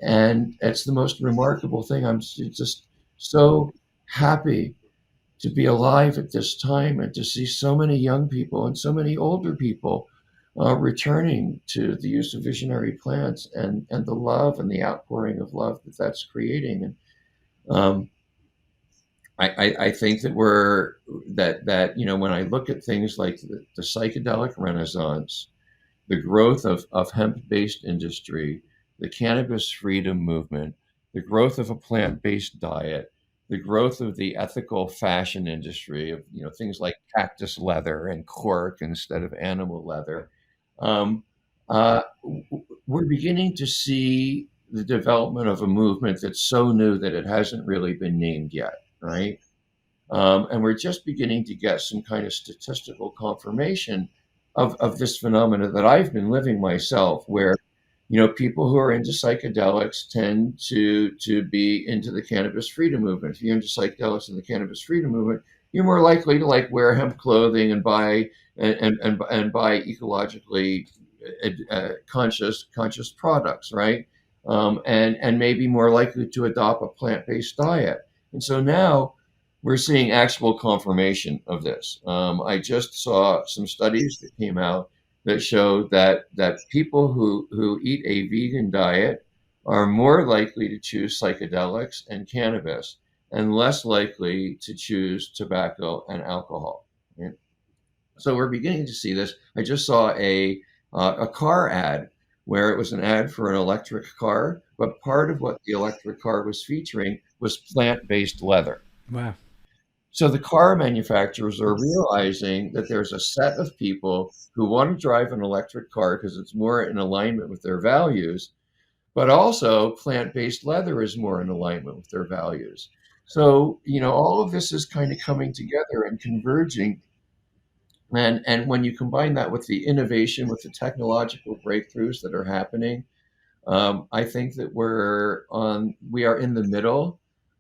And it's the most remarkable thing. I'm just so happy to be alive at this time and to see so many young people and so many older people returning to the use of visionary plants and the love and the outpouring of love that that's creating. And um, I think that when I look at things like the psychedelic renaissance, the growth of hemp-based industry, the cannabis freedom movement, the growth of a plant-based diet, the growth of the ethical fashion industry of things like cactus leather and cork instead of animal leather. Um, we're beginning to see the development of a movement that's so new that it hasn't really been named yet, right? And we're just beginning to get some kind of statistical confirmation of this phenomena that I've been living myself, where people who are into psychedelics tend to be into the cannabis freedom movement. If you're into psychedelics and the cannabis freedom movement, you're more likely to like wear hemp clothing and buy and buy ecologically conscious products, right? And maybe more likely to adopt a plant-based diet. And so now we're seeing actual confirmation of this. I just saw some studies that came out that showed that people who eat a vegan diet are more likely to choose psychedelics and cannabis and less likely to choose tobacco and alcohol. Right? So we're beginning to see this. I just saw a car ad where it was an ad for an electric car, but part of what the electric car was featuring was plant-based leather. Wow. So the car manufacturers are realizing that there's a set of people who want to drive an electric car because it's more in alignment with their values, but also plant-based leather is more in alignment with their values. So, all of this is kind of coming together and converging. And when you combine that with the innovation, with the technological breakthroughs that are happening, I think that we are in the middle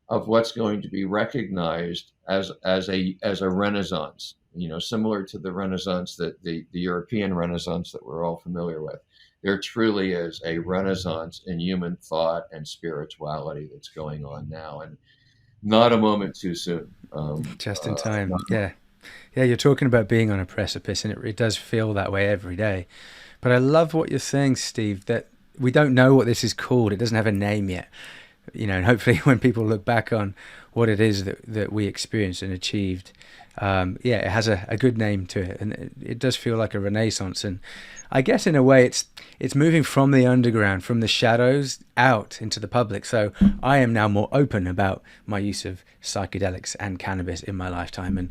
of what's going to be recognized as a renaissance, similar to the renaissance that the European Renaissance that we're all familiar with. There truly is a renaissance in human thought and spirituality that's going on now, and not a moment too soon. Just in time. Yeah. Yeah, you're talking about being on a precipice, and it does feel that way every day. But I love what you're saying, Steve, that we don't know what this is called. It doesn't have a name yet. And hopefully when people look back on what it is that we experienced and achieved, it has a good name to it, and it does feel like a renaissance. And I guess in a way it's moving from the underground, from the shadows out into the public. So I am now more open about my use of psychedelics and cannabis in my lifetime, and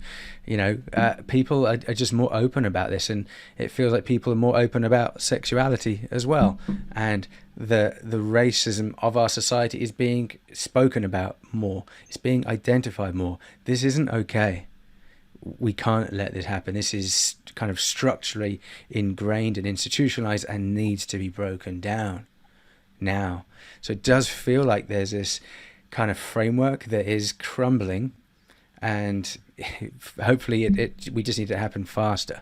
people are just more open about this, and it feels like people are more open about sexuality as well, and the racism of our society is being spoken about more. It's being identified more. This isn't okay. We can't let this happen. This is kind of structurally ingrained and institutionalized and needs to be broken down now. So it does feel like there's this kind of framework that is crumbling, and hopefully we just need it to happen faster.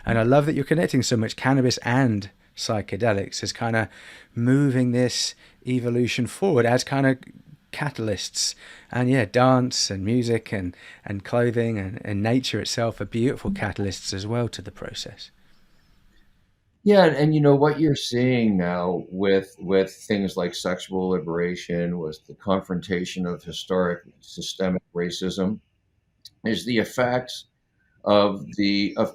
And I love that you're connecting so much cannabis and psychedelics as kind of moving this evolution forward as kind of catalysts. And yeah, dance and music and clothing and nature itself are beautiful catalysts as well to the process. Yeah, and what you're seeing now with things like sexual liberation, with the confrontation of historic systemic racism, is the effects of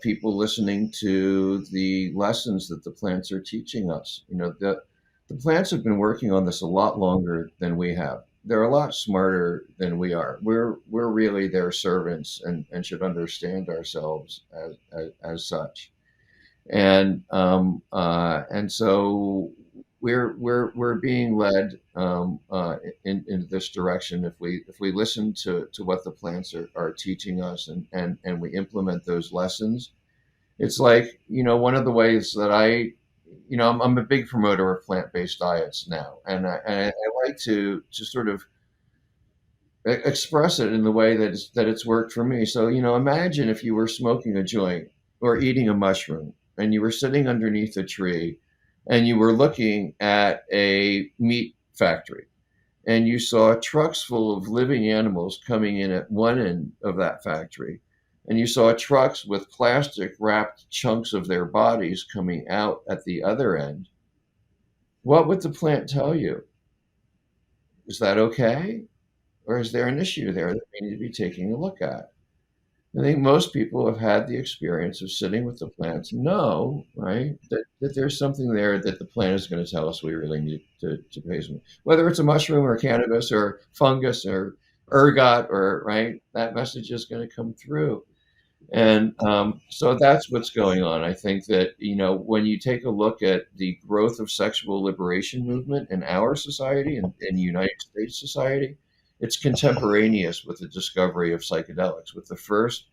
people listening to the lessons that the plants are teaching us. The plants have been working on this a lot longer than we have. They're a lot smarter than we are. We're really their servants, and should understand ourselves as such. And so we're being led in this direction if we listen to what the plants are teaching us, and we implement those lessons. It's like, one of the ways that I'm a big promoter of plant-based diets now, and I like to sort of express it in the way that it's worked for me. So, imagine if you were smoking a joint or eating a mushroom, and you were sitting underneath a tree, and you were looking at a meat factory, and you saw trucks full of living animals coming in at one end of that factory, and you saw trucks with plastic wrapped chunks of their bodies coming out at the other end. What would the plant tell you? Is that okay? Or is there an issue there that we need to be taking a look at? I think most people have had the experience of sitting with the plants, know, right, that there's something there that the plant is going to tell us we really need to pay some. Whether it's a mushroom or cannabis or fungus or ergot, or right, that message is going to come through. And so that's what's going on. I think that, when you take a look at the growth of sexual liberation movement in our society and in United States society, it's contemporaneous with the discovery of psychedelics, with the first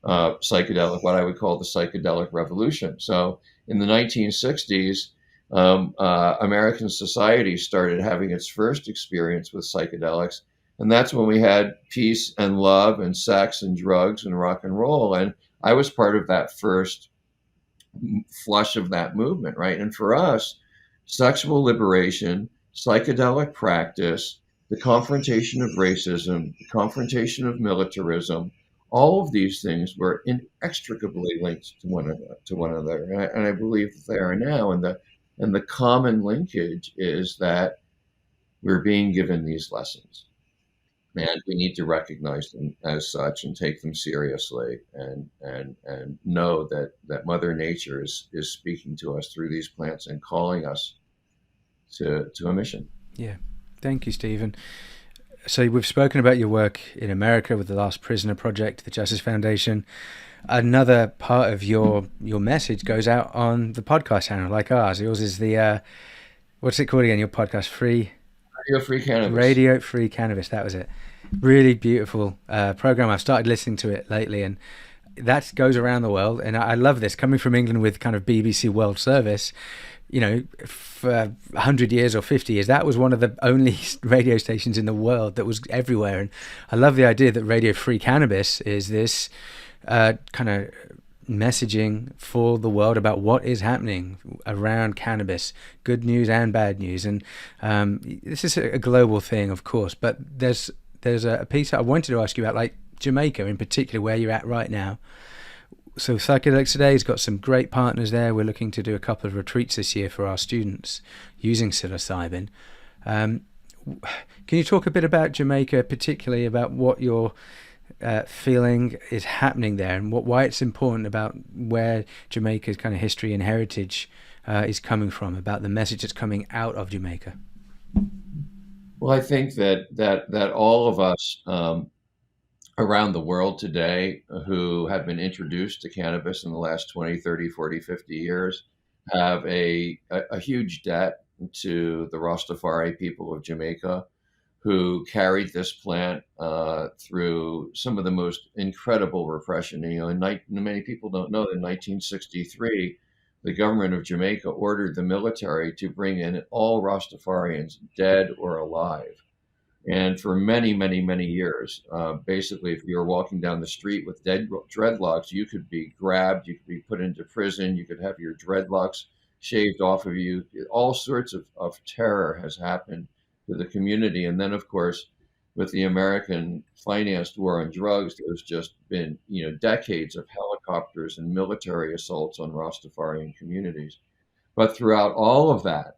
psychedelic, what I would call the psychedelic revolution. So in the 1960s, American society started having its first experience with psychedelics. And that's when we had peace and love and sex and drugs and rock and roll. And I was part of that first flush of that movement, right? And for us, sexual liberation, psychedelic practice, the confrontation of racism, the confrontation of militarism, all of these things were inextricably linked to one another. And I believe that they are now. And the common linkage is that we're being given these lessons. And we need to recognize them as such and take them seriously, and know that Mother Nature is speaking to us through these plants and calling us to a mission. Yeah. Thank you, Stephen. So we've spoken about your work in America with the Last Prisoner Project, the Justice Foundation. Another part of your message goes out on the podcast channel like ours. Yours is the, what's it called again, your podcast? Radio Free Cannabis. Radio Free Cannabis, that was it. Really beautiful program. I've started listening to it lately, and that goes around the world. And I love this. Coming from England with kind of BBC World Service, for 100 years or 50 years, that was one of the only radio stations in the world that was everywhere. And I love the idea that Radio Free Cannabis is this kind of messaging for the world about what is happening around cannabis, good news and bad news. And this is a global thing, of course, but there's a piece that I wanted to ask you about, like Jamaica in particular, where you're at right now. So Psychedelics Today has got some great partners there. We're looking to do a couple of retreats this year for our students using psilocybin. Can you talk a bit about Jamaica, particularly about what you're feeling is happening there, and why it's important, about where Jamaica's kind of history and heritage is coming from, about the message that's coming out of Jamaica? Well, I think that all of us around the world today who have been introduced to cannabis in the last 20, 30, 40, 50 years have a huge debt to the Rastafari people of Jamaica, who carried this plant through some of the most incredible repression. Many people don't know that in 1963, the government of Jamaica ordered the military to bring in all Rastafarians, dead or alive. And for many, many, many years, basically, if you were walking down the street with dreadlocks, you could be grabbed, you could be put into prison, you could have your dreadlocks shaved off of you. All sorts of terror has happened to the community. And then, of course, with the American financed war on drugs, there's just been, decades of helicopters and military assaults on Rastafarian communities. But throughout all of that,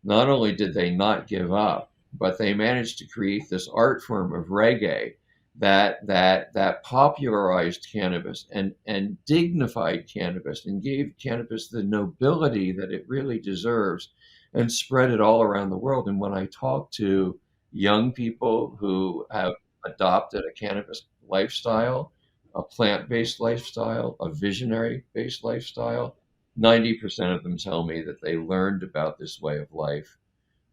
not only did they not give up, but they managed to create this art form of reggae that popularized cannabis and dignified cannabis and gave cannabis the nobility that it really deserves and spread it all around the world. And when I talk to young people who have adopted a cannabis lifestyle, a plant-based lifestyle, a visionary-based lifestyle, 90% of them tell me that they learned about this way of life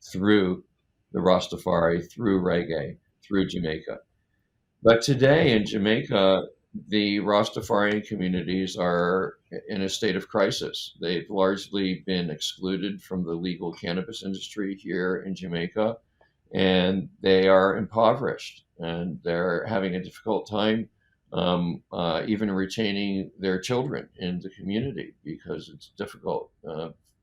through the Rastafari, through reggae, through Jamaica. But today in Jamaica, the Rastafarian communities are in a state of crisis. They've largely been excluded from the legal cannabis industry here in Jamaica, and they are impoverished, and they're having a difficult time even retaining their children in the community, because it's difficult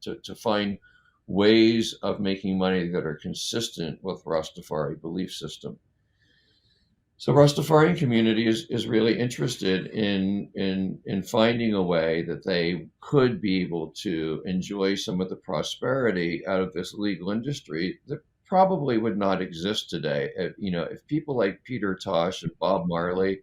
to find ways of making money that are consistent with Rastafari belief system. So Rastafarian community is really interested in finding a way that they could be able to enjoy some of the prosperity out of this legal industry that probably would not exist today. If people like Peter Tosh and Bob Marley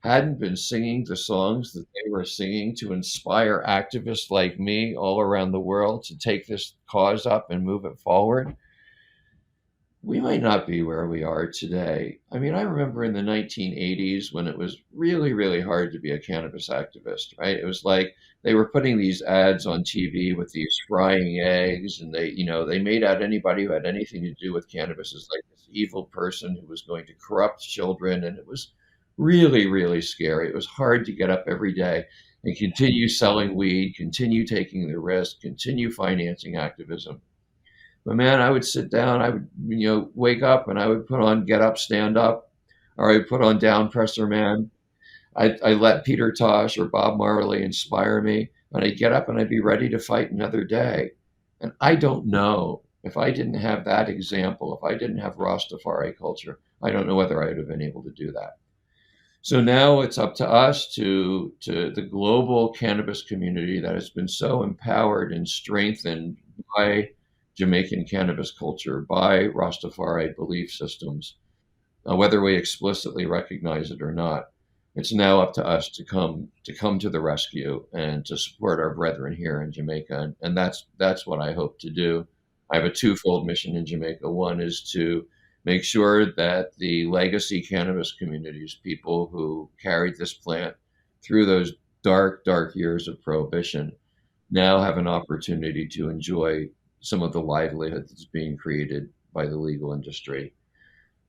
hadn't been singing the songs that they were singing to inspire activists like me all around the world to take this cause up and move it forward, we might not be where we are today. I mean, I remember in the 1980s when it was really, really hard to be a cannabis activist, right? It was like they were putting these ads on TV with these frying eggs, and they made out anybody who had anything to do with cannabis as like this evil person who was going to corrupt children. And it was really, really scary. It was hard to get up every day and continue selling weed, continue taking the risk, continue financing activism. But man, I would sit down, I would, wake up and I would put on Get Up, Stand Up, or I would put on Down Presser Man. I let Peter Tosh or Bob Marley inspire me, and I'd get up and I'd be ready to fight another day. And I don't know if I didn't have that example, if I didn't have Rastafari culture, I don't know whether I would have been able to do that. So now it's up to us, to the global cannabis community that has been so empowered and strengthened by Jamaican cannabis culture, by Rastafari belief systems, whether we explicitly recognize it or not. It's now up to us to come to the rescue and to support our brethren here in Jamaica, and that's what I hope to do. I have a twofold mission in Jamaica. One is to make sure that the legacy cannabis communities, people who carried this plant through those dark, dark years of prohibition, now have an opportunity to enjoy some of the livelihood that's being created by the legal industry.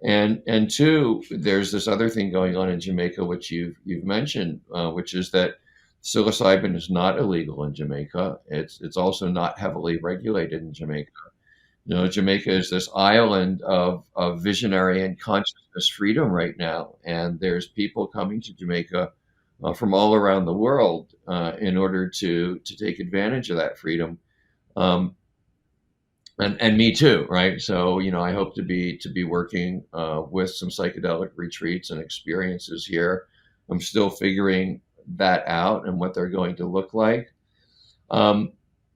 And two, there's this other thing going on in Jamaica, which you've mentioned, which is that psilocybin is not illegal in Jamaica. It's also not heavily regulated in Jamaica. Jamaica is this island of visionary and consciousness freedom right now, and there's people coming to Jamaica from all around the world in order to take advantage of that freedom. And me too, right? So, I hope to be working with some psychedelic retreats and experiences here. I'm still figuring that out and what they're going to look like. When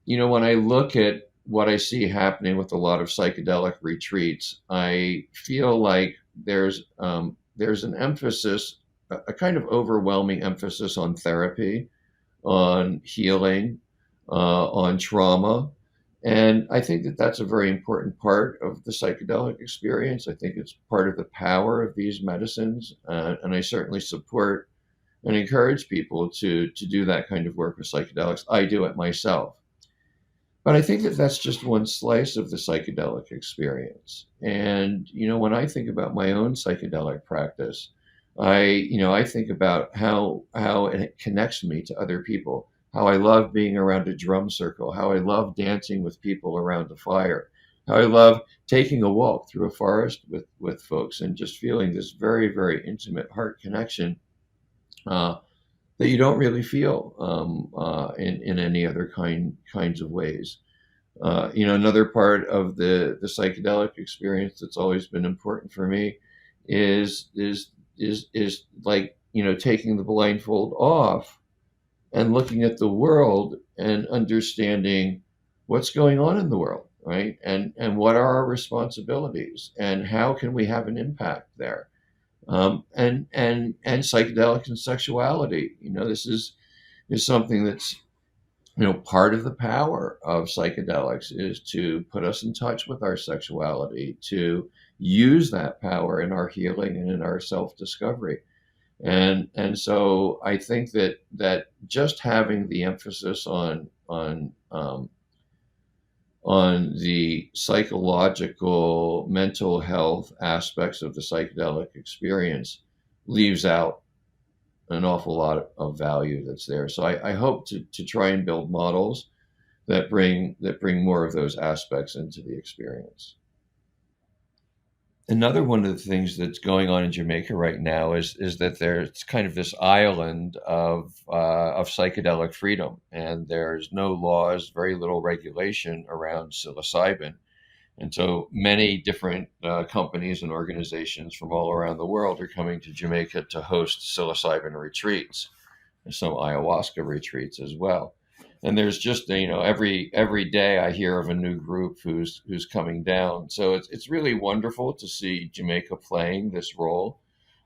I look at what I see happening with a lot of psychedelic retreats, I feel like there's an emphasis, a kind of overwhelming emphasis on therapy, on healing, on trauma. And I think that that's a very important part of the psychedelic experience. I think it's part of the power of these medicines. And I certainly support and encourage people to do that kind of work with psychedelics. I do it myself. But I think that that's just one slice of the psychedelic experience. And, when I think about my own psychedelic practice, I think about how it connects me to other people, how I love being around a drum circle, how I love dancing with people around a fire, how I love taking a walk through a forest with folks and just feeling this very, very intimate heart connection that you don't really feel in any other kinds of ways. Another part of the psychedelic experience that's always been important for me is like, taking the blindfold off and looking at the world and understanding what's going on in the world, right? And what are our responsibilities and how can we have an impact there? And psychedelics and sexuality. This is something that's, part of the power of psychedelics is to put us in touch with our sexuality, to use that power in our healing and in our self-discovery. And so I think that just having the emphasis on the psychological mental health aspects of the psychedelic experience leaves out an awful lot of value that's there. So I hope to try and build models that bring more of those aspects into the experience. Another one of the things that's going on in Jamaica right now is that there's kind of this island of psychedelic freedom, and there's no laws, very little regulation around psilocybin, and so many different companies and organizations from all around the world are coming to Jamaica to host psilocybin retreats, and some ayahuasca retreats as well. And there's just, every day I hear of a new group who's coming down. So it's really wonderful to see Jamaica playing this role.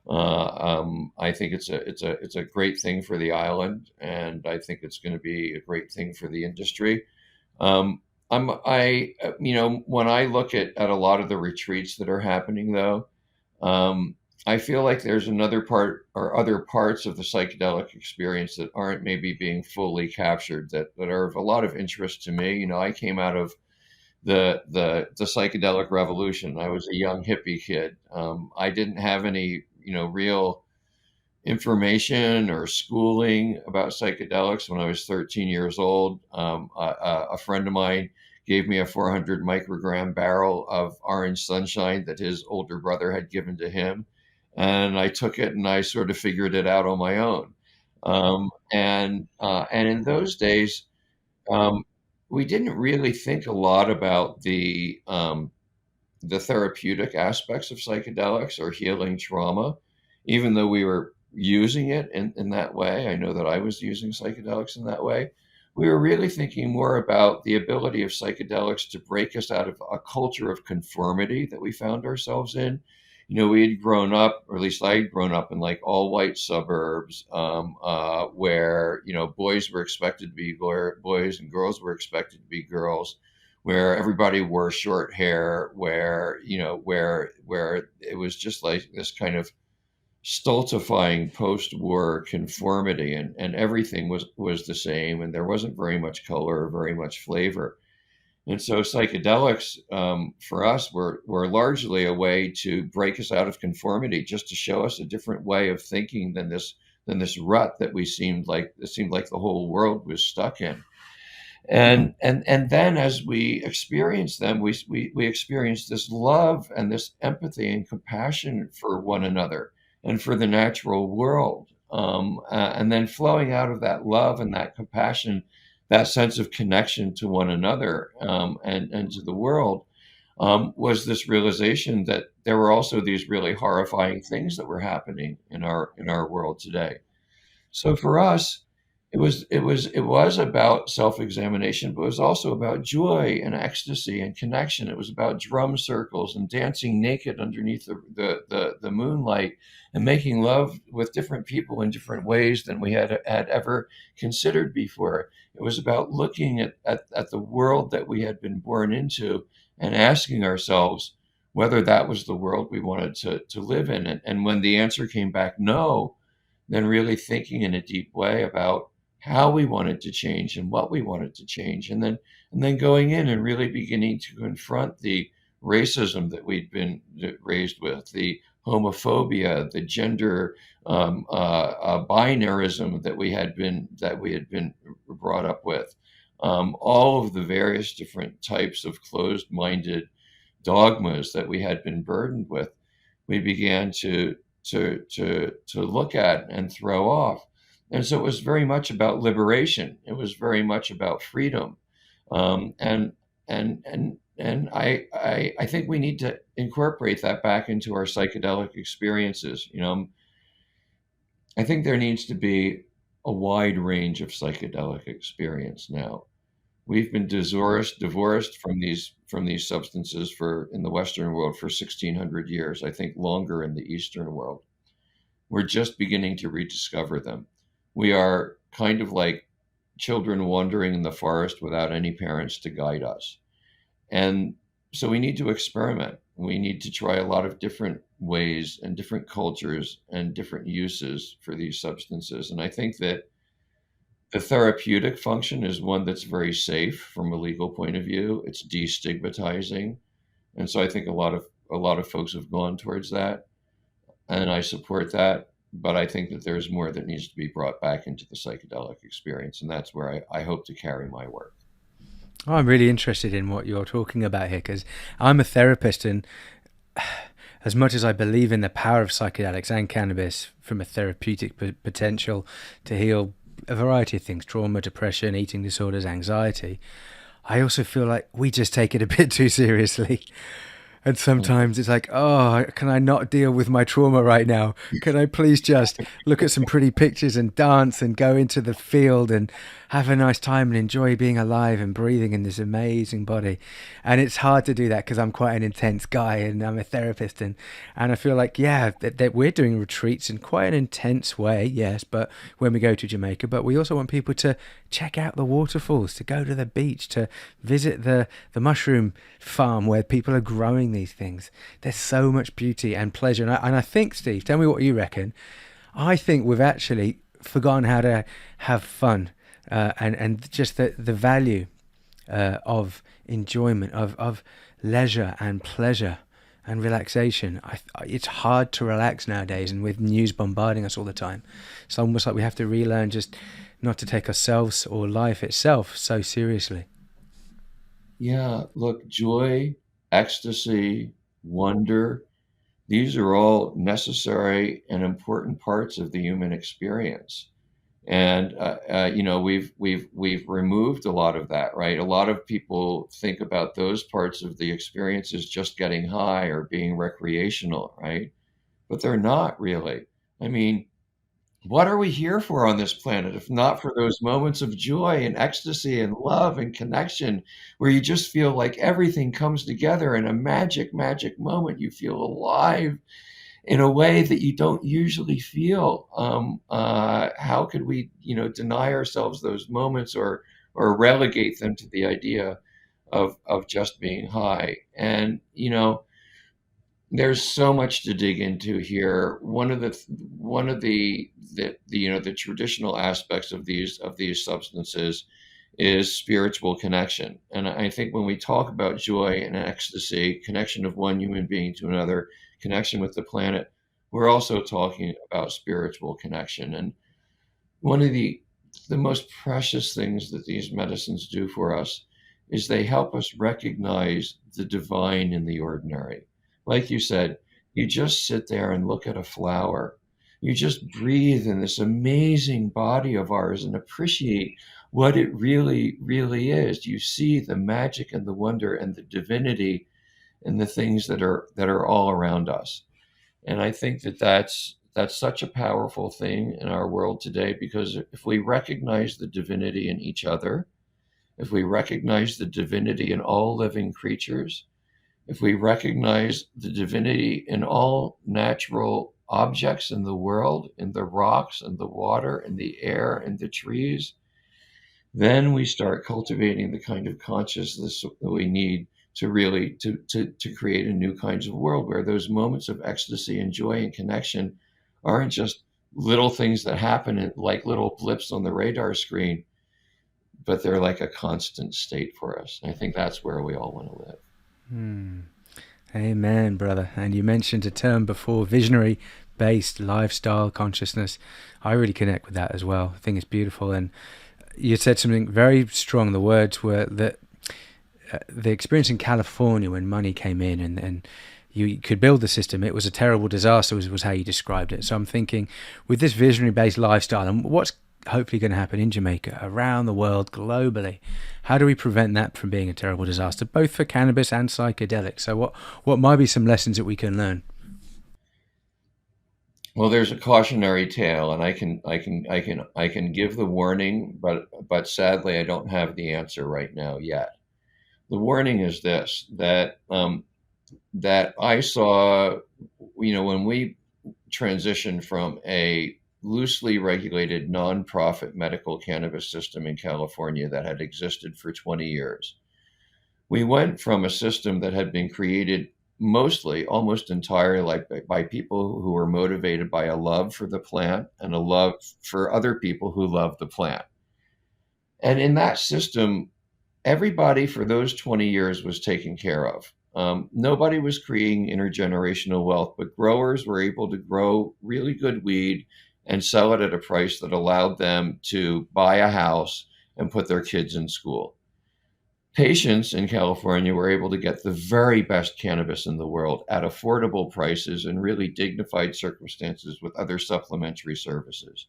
I think it's a great thing for the island, and I think it's going to be a great thing for the industry. Um, when I look at a lot of the retreats that are happening, though, um, I feel like there's another part or other parts of the psychedelic experience that aren't maybe being fully captured that are of a lot of interest to me. I came out of the psychedelic revolution. I was a young hippie kid. I didn't have any, real information or schooling about psychedelics when I was 13 years old. A friend of mine gave me a 400 microgram barrel of orange sunshine that his older brother had given to him. And I took it and I sort of figured it out on my own. And in those days, um, we didn't really think a lot about the therapeutic aspects of psychedelics or healing trauma, even though we were using it in that way. I know that I was using psychedelics in that way. We were really thinking more about the ability of psychedelics to break us out of a culture of conformity that we found ourselves in. We had grown up, or at least I had grown up in like all white suburbs, where, boys were expected to be boys and girls were expected to be girls, where everybody wore short hair, where it was just like this kind of stultifying post-war conformity, and everything was the same, and there wasn't very much color or very much flavor. And so psychedelics, for us, were largely a way to break us out of conformity, just to show us a different way of thinking than this rut that it seemed like the whole world was stuck in. And then as we experience them, we experience this love and this empathy and compassion for one another and for the natural world. And then flowing out of that love and that compassion, that sense of connection to one another, and to the world, was this realization that there were also these really horrifying things that were happening in our world today. So for us, it was about self-examination, but it was also about joy and ecstasy and connection. It was about drum circles and dancing naked underneath the moonlight and making love with different people in different ways than we had ever considered before. It was about looking at the world that we had been born into and asking ourselves whether that was the world we wanted to live in. And when the answer came back no, then really thinking in a deep way about how we wanted to change and what we wanted to change, and then going in and really beginning to confront the racism that we'd been raised with, the homophobia, the gender binarism that we had been brought up with, all of the various different types of closed-minded dogmas that we had been burdened with. We began to look at and throw off. And so it was very much about liberation. It was very much about freedom. And and I think we need to incorporate that back into our psychedelic experiences. I think there needs to be a wide range of psychedelic experience now. We've been divorced from these substances for in the Western world for 1600 years. I think longer in the Eastern world. We're just beginning to rediscover them. We are kind of like children wandering in the forest without any parents to guide us. And so we need to experiment. We need to try a lot of different ways and different cultures and different uses for these substances. And I think that the therapeutic function is one that's very safe from a legal point of view. It's destigmatizing. And so I think a lot of folks have gone towards that, and I support that. But I think that there's more that needs to be brought back into the psychedelic experience, and that's where I hope to carry my work. Oh, I'm really interested in what you're talking about here, because I'm a therapist, and as much as I believe in the power of psychedelics and cannabis from a therapeutic potential to heal a variety of things, trauma, depression, eating disorders, anxiety, I also feel like we just take it a bit too seriously. And sometimes it's like, oh, can I not deal with my trauma right now? Can I please just look at some pretty pictures and dance and go into the field and have a nice time and enjoy being alive and breathing in this amazing body? And it's hard to do that because I'm quite an intense guy and I'm a therapist. And I feel like, yeah, that we're doing retreats in quite an intense way, yes, but when we go to Jamaica, but we also want people to check out the waterfalls, to go to the beach, to visit the mushroom farm where people are growing these things. There's so much beauty and pleasure. And I think, Steve, tell me what you reckon. I think we've actually forgotten how to have fun and just the value of enjoyment, of leisure and pleasure and relaxation. It's hard to relax nowadays, and with news bombarding us all the time. It's almost like we have to relearn just not to take ourselves or life itself so seriously. Yeah, look, joy, ecstasy, wonder, these are all necessary and important parts of the human experience. And we've removed a lot of that, right? A lot of people think about those parts of the experience as just getting high or being recreational, right? But they're not really. I mean, what are we here for on this planet if not for those moments of joy and ecstasy and love and connection where you just feel like everything comes together in a magic moment? You feel alive in a way that you don't usually feel. How could we, deny ourselves those moments or relegate them to the idea of just being high? And there's so much to dig into here. One of the traditional aspects of these substances is spiritual connection. And I think when we talk about joy and ecstasy, connection of one human being to another, connection with the planet, we're also talking about spiritual connection. And one of the most precious things that these medicines do for us is they help us recognize the divine in the ordinary. Like you said, you just sit there and look at a flower. You just breathe in this amazing body of ours and appreciate what it really, really is. You see the magic and the wonder and the divinity in the things that are all around us. And I think that that's such a powerful thing in our world today, because if we recognize the divinity in each other, if we recognize the divinity in all living creatures, if we recognize the divinity in all natural objects in the world, in the rocks and the water and the air and the trees, then we start cultivating the kind of consciousness that we need to really to create a new kinds of world where those moments of ecstasy and joy and connection aren't just little things that happen like little blips on the radar screen, but they're like a constant state for us. And I think that's where we all want to live. Amen, brother. And you mentioned a term before, visionary-based lifestyle consciousness. I really connect with that as well. I think it's beautiful. And you said something very strong. The words were that the experience in California when money came in and you could build the system, it was a terrible disaster, was how you described it. So I'm thinking with this visionary-based lifestyle, and what's hopefully going to happen in Jamaica, around the world, globally. How do we prevent that from being a terrible disaster, both for cannabis and psychedelics? So what might be some lessons that we can learn? Well, there's a cautionary tale, and I can give the warning, but sadly, I don't have the answer right now yet. The warning is this: that I saw, when we transitioned from a loosely regulated nonprofit medical cannabis system in California that had existed for 20 years. We went from a system that had been created mostly, almost entirely, by people who were motivated by a love for the plant and a love for other people who love the plant. And in that system, everybody for those 20 years was taken care of. Nobody was creating intergenerational wealth, but growers were able to grow really good weed and sell it at a price that allowed them to buy a house and put their kids in school. Patients in California were able to get the very best cannabis in the world at affordable prices and really dignified circumstances with other supplementary services.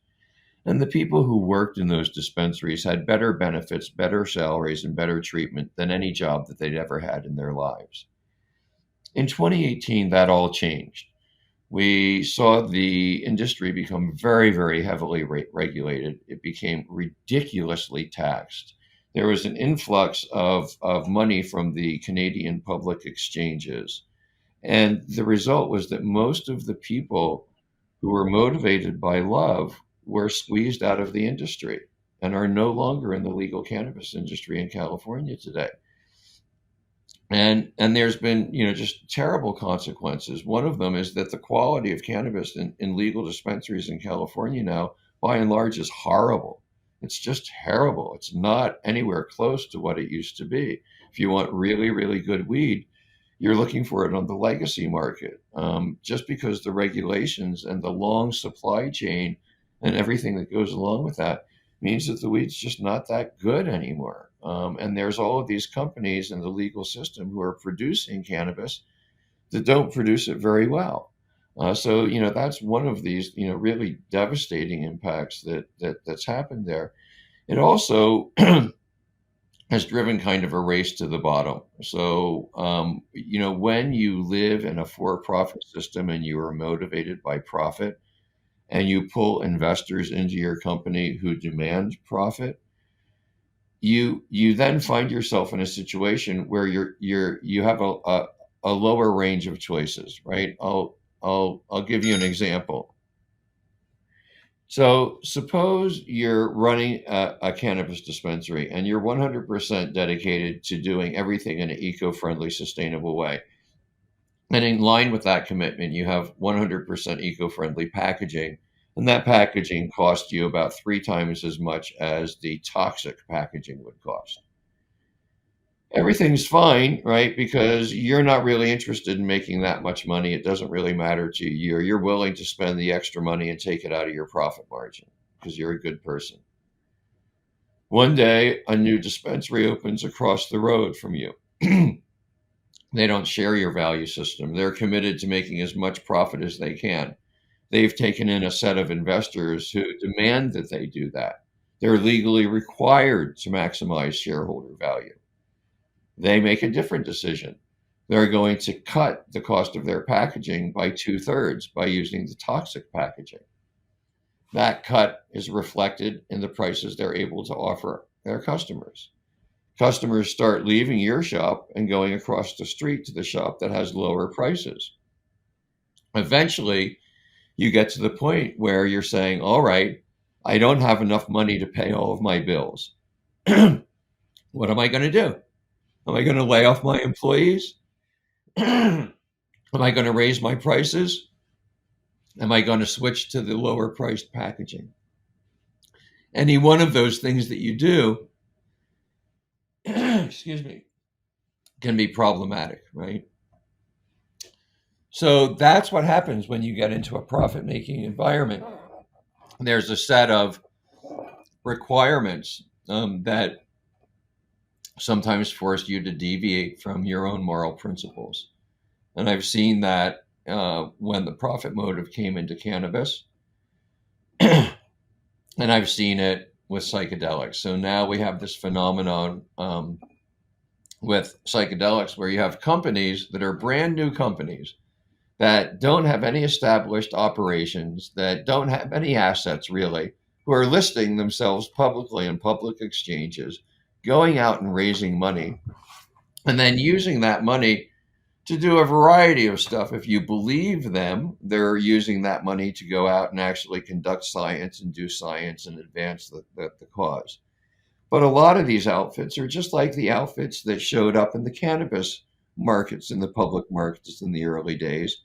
And the people who worked in those dispensaries had better benefits, better salaries, and better treatment than any job that they'd ever had in their lives. In 2018, that all changed. We saw the industry become very, very heavily regulated. It became ridiculously taxed. There was an influx of money from the Canadian public exchanges. And the result was that most of the people who were motivated by love were squeezed out of the industry and are no longer in the legal cannabis industry in California today. And there's been, just terrible consequences. One of them is that the quality of cannabis in legal dispensaries in California now, by and large, is horrible. It's just terrible. It's not anywhere close to what it used to be. If you want really, really good weed, you're looking for it on the legacy market, just because the regulations and the long supply chain and everything that goes along with that means that the weed's just not that good anymore. And there's all of these companies in the legal system who are producing cannabis that don't produce it very well. So that's one of these really devastating impacts that's happened there. It also has driven kind of a race to the bottom. So when you live in a for-profit system and you are motivated by profit, and you pull investors into your company who demand profit, you then find yourself in a situation where you have a lower range of choices, right? I'll give you an example. So suppose you're running a cannabis dispensary and you're 100% dedicated to doing everything in an eco-friendly, sustainable way. And in line with that commitment, you have 100% eco-friendly packaging. And that packaging costs you about 3 times as much as the toxic packaging would cost. Everything's fine, right? Because you're not really interested in making that much money. It doesn't really matter to you. You're willing to spend the extra money and take it out of your profit margin because you're a good person. One day, a new dispensary opens across the road from you. They don't share your value system. They're committed to making as much profit as they can. They've taken in a set of investors who demand that they do that. They're legally required to maximize shareholder value. They make a different decision. They're going to cut the cost of their packaging by 2/3 by using the toxic packaging. That cut is reflected in the prices they're able to offer their customers. Customers start leaving your shop and going across the street to the shop that has lower prices. Eventually, you get to the point where you're saying, all right, I don't have enough money to pay all of my bills. What am I going to do? Am I going to lay off my employees? Am I going to raise my prices? Am I going to switch to the lower priced packaging? Any one of those things that you do, excuse me, can be problematic, right? So that's what happens when you get into a profit-making environment. There's a set of requirements that sometimes force you to deviate from your own moral principles. And I've seen that when the profit motive came into cannabis, And I've seen it with psychedelics. So now we have this phenomenon with psychedelics where you have companies that are brand new companies that don't have any established operations, that don't have any assets really, who are listing themselves publicly in public exchanges, going out and raising money, and then using that money to do a variety of stuff. If you believe them, they're using that money to go out and actually conduct science and do science and advance the cause. But a lot of these outfits are just like the outfits that showed up in the cannabis markets, in the public markets in the early days.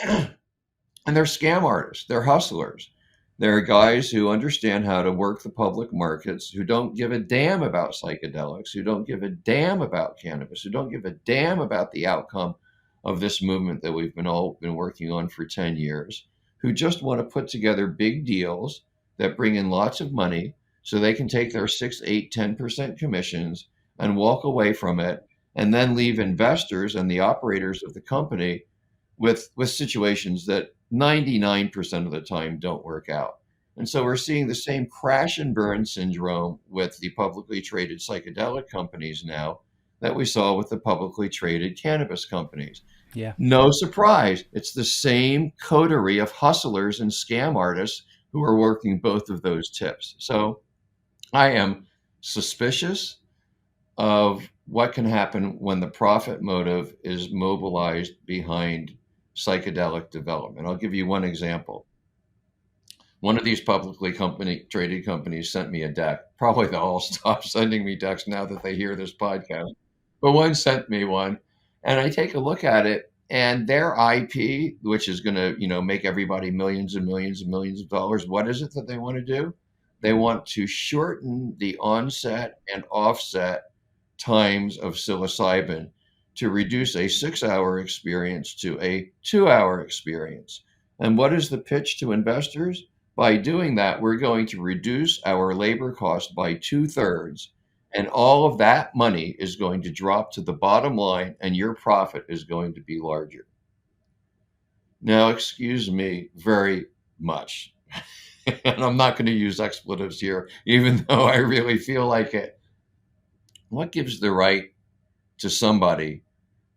And they're scam artists, they're hustlers. They're guys who understand how to work the public markets, who don't give a damn about psychedelics, who don't give a damn about cannabis, who don't give a damn about the outcome of this movement that we've been working on for 10 years, who just want to put together big deals that bring in lots of money so they can take their 6, 8, 10% commissions and walk away from it, and then leave investors and the operators of the company with situations that 99% of the time don't work out. And so we're seeing the same crash and burn syndrome with the publicly traded psychedelic companies now that we saw with the publicly traded cannabis companies. Yeah. No surprise, it's the same coterie of hustlers and scam artists who are working both of those tips. So I am suspicious of what can happen when the profit motive is mobilized behind psychedelic development. I'll give you one example. One of these publicly traded companies sent me a deck. Probably they'll all stop sending me decks now that they hear this podcast. But one sent me one, and I take a look at it, and their IP, which is going to, make everybody millions and millions and millions of dollars. What is it that they want to do? They want to shorten the onset and offset times of psilocybin to reduce a 6-hour experience to a 2-hour experience. And what is the pitch to investors? By doing that, we're going to reduce our labor cost by 2/3, and all of that money is going to drop to the bottom line, and your profit is going to be larger. Now, excuse me very much, and I'm not going to use expletives here, even though I really feel like it. What gives the right to somebody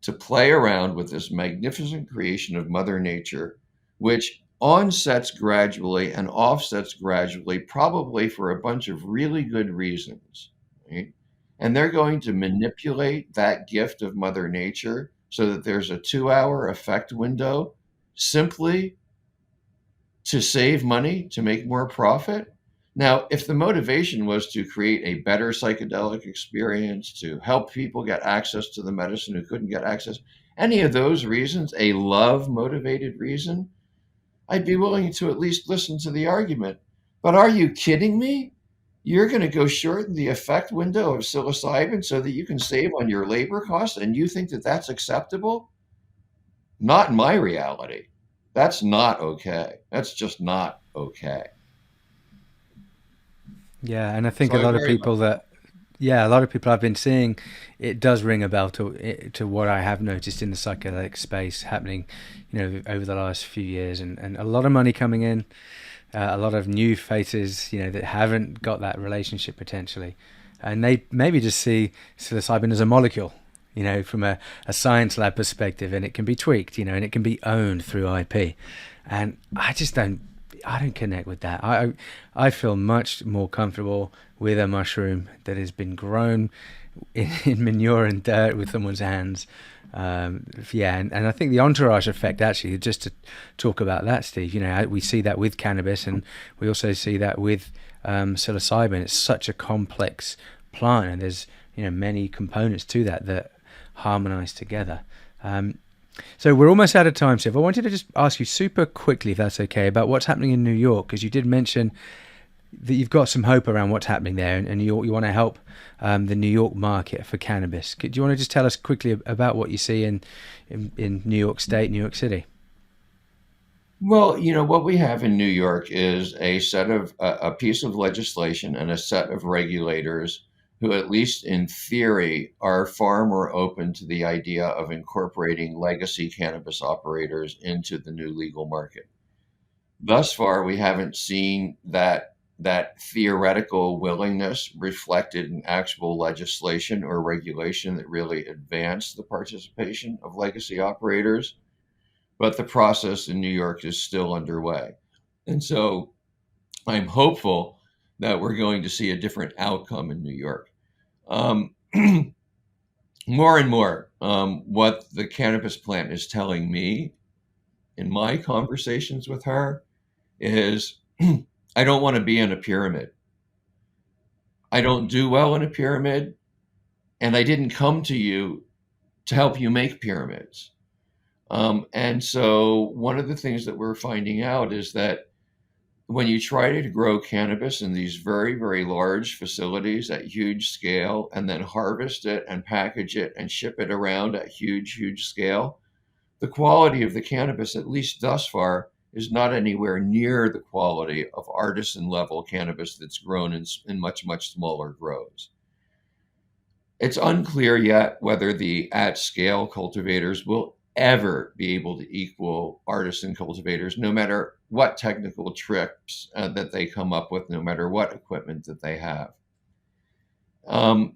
to play around with this magnificent creation of Mother Nature, which onsets gradually and offsets gradually, probably for a bunch of really good reasons, right? And they're going to manipulate that gift of Mother Nature so that there's a 2-hour effect window simply to save money, to make more profit. Now, if the motivation was to create a better psychedelic experience, to help people get access to the medicine who couldn't get access, any of those reasons, a love motivated reason, I'd be willing to at least listen to the argument. But are you kidding me? You're going to go shorten the effect window of psilocybin so that you can save on your labor costs, and you think that that's acceptable? Not in my reality. That's not okay. That's just not okay. Yeah, and I think So a I lot of very people much, a lot of people I've been seeing, it does ring a bell to what I have noticed in the psychedelic space happening, over the last few years, and a lot of money coming in, a lot of new faces, that haven't got that relationship potentially, and they maybe just see psilocybin as a molecule, from a science lab perspective, and it can be tweaked, and it can be owned through IP, and I don't connect with that. I feel much more comfortable with a mushroom that has been grown in manure and dirt with someone's hands. And I think the entourage effect, actually, just to talk about that, Steve, we see that with cannabis, and we also see that with psilocybin. It's such a complex plant, and there's many components to that harmonize together. So we're almost out of time, Steve. I wanted to just ask you super quickly, if that's okay, about what's happening in New York, because you did mention that you've got some hope around what's happening there, and you want to help the New York market for cannabis. Do you want to just tell us quickly about what you see in New York State, New York City? well, what we have in New York is a piece of legislation and a set of regulators who, at least in theory, are far more open to the idea of incorporating legacy cannabis operators into the new legal market. Thus far, we haven't seen that theoretical willingness reflected in actual legislation or regulation that really advanced the participation of legacy operators. But the process in New York is still underway. And so I'm hopeful that we're going to see a different outcome in New York. More and more, what the cannabis plant is telling me in my conversations with her is I don't want to be in a pyramid. I don't do well in a pyramid, and I didn't come to you to help you make pyramids. And so one of the things that we're finding out is that when you try to grow cannabis in these very, very large facilities at huge scale, and then harvest it and package it and ship it around at huge, huge scale, the quality of the cannabis, at least thus far, is not anywhere near the quality of artisan level cannabis that's grown in much, much smaller grows. It's unclear yet whether the at scale cultivators will ever be able to equal artisan cultivators, no matter what technical tricks that they come up with, no matter what equipment that they have.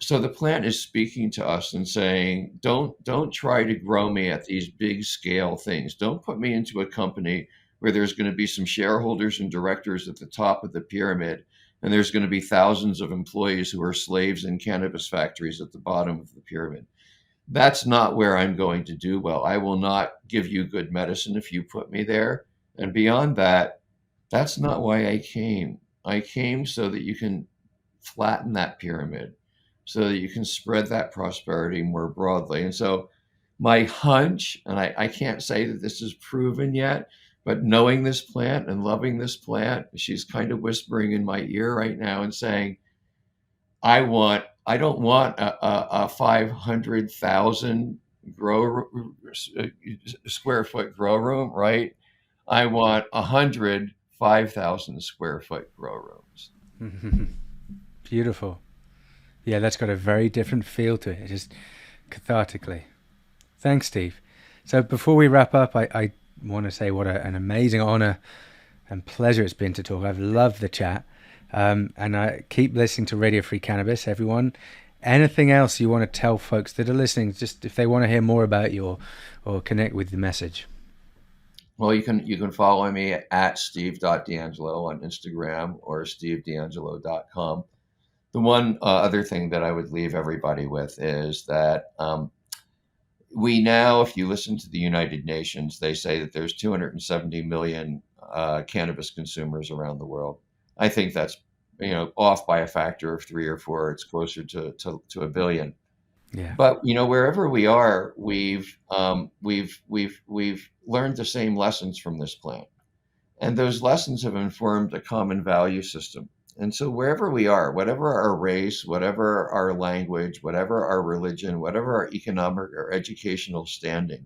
So the plant is speaking to us and saying, don't try to grow me at these big scale things. Don't put me into a company where there's going to be some shareholders and directors at the top of the pyramid, and there's going to be thousands of employees who are slaves in cannabis factories at the bottom of the pyramid. That's not where I'm going to do well. I will not give you good medicine if you put me there. And beyond that, that's not why I came. I came so that you can flatten that pyramid, so that you can spread that prosperity more broadly. And so my hunch, and I can't say that this is proven yet, but knowing this plant and loving this plant, she's kind of whispering in my ear right now and saying, I don't want a 500,000 square foot grow room, right? I want 100 5,000 square foot grow rooms. Beautiful. Yeah, that's got a very different feel to it, just cathartically. Thanks, Steve. So before we wrap up, I want to say what an amazing honor and pleasure it's been to talk. I've loved the chat. And I keep listening to Radio Free Cannabis, everyone. Anything else you want to tell folks that are listening, just if they want to hear more about you or connect with the message? Well, you can follow me at steve.deangelo on Instagram or stevedeangelo.com. The one other thing that I would leave everybody with is that we now, if you listen to the United Nations, they say that there's 270 million cannabis consumers around the world. I think that's off by a factor of 3 or 4. It's closer to a billion. Yeah. But wherever we are, we've learned the same lessons from this plant, and those lessons have informed a common value system. And so wherever we are, whatever our race, whatever our language, whatever our religion, whatever our economic or educational standing,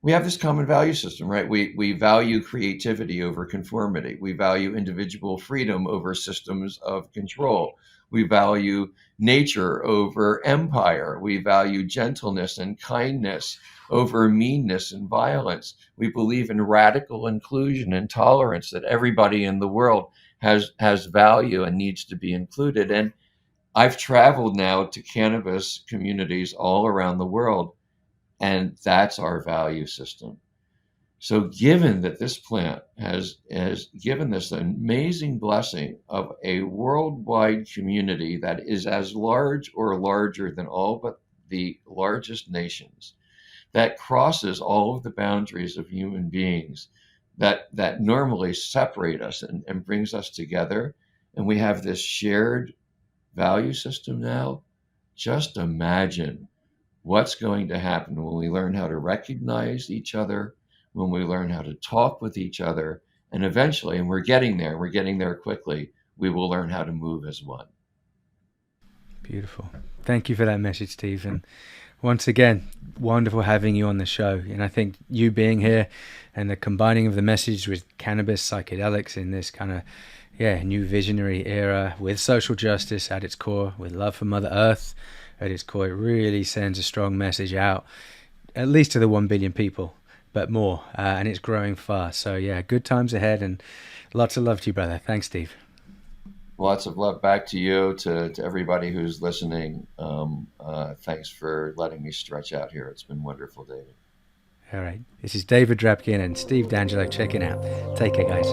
we have this common value system, right? We value creativity over conformity. We value individual freedom over systems of control. We value nature over empire. We value gentleness and kindness over meanness and violence. We believe in radical inclusion and tolerance, that everybody in the world has value and needs to be included. And I've traveled now to cannabis communities all around the world, and that's our value system. So given that this plant has given this amazing blessing of a worldwide community that is as large or larger than all but the largest nations, that crosses all of the boundaries of human beings that normally separate us and brings us together, and we have this shared value system now, just imagine what's going to happen when we learn how to recognize each other, when we learn how to talk with each other, and eventually, and we're getting there quickly, we will learn how to move as one. Beautiful. Thank you for that message, Steve. And once again, wonderful having you on the show. And I think you being here and the combining of the message with cannabis, psychedelics in this kind of new visionary era with social justice at its core, with love for Mother Earth at its core, it really sends a strong message out, at least to the 1 billion people, but more, and it's growing fast. So yeah, good times ahead, and lots of love to you, brother. Thanks, Steve. Lots of love back to you, to everybody who's listening. Thanks for letting me stretch out here. It's been wonderful, David. All right, this is David Drapkin and Steve DeAngelo checking out. Take care, guys.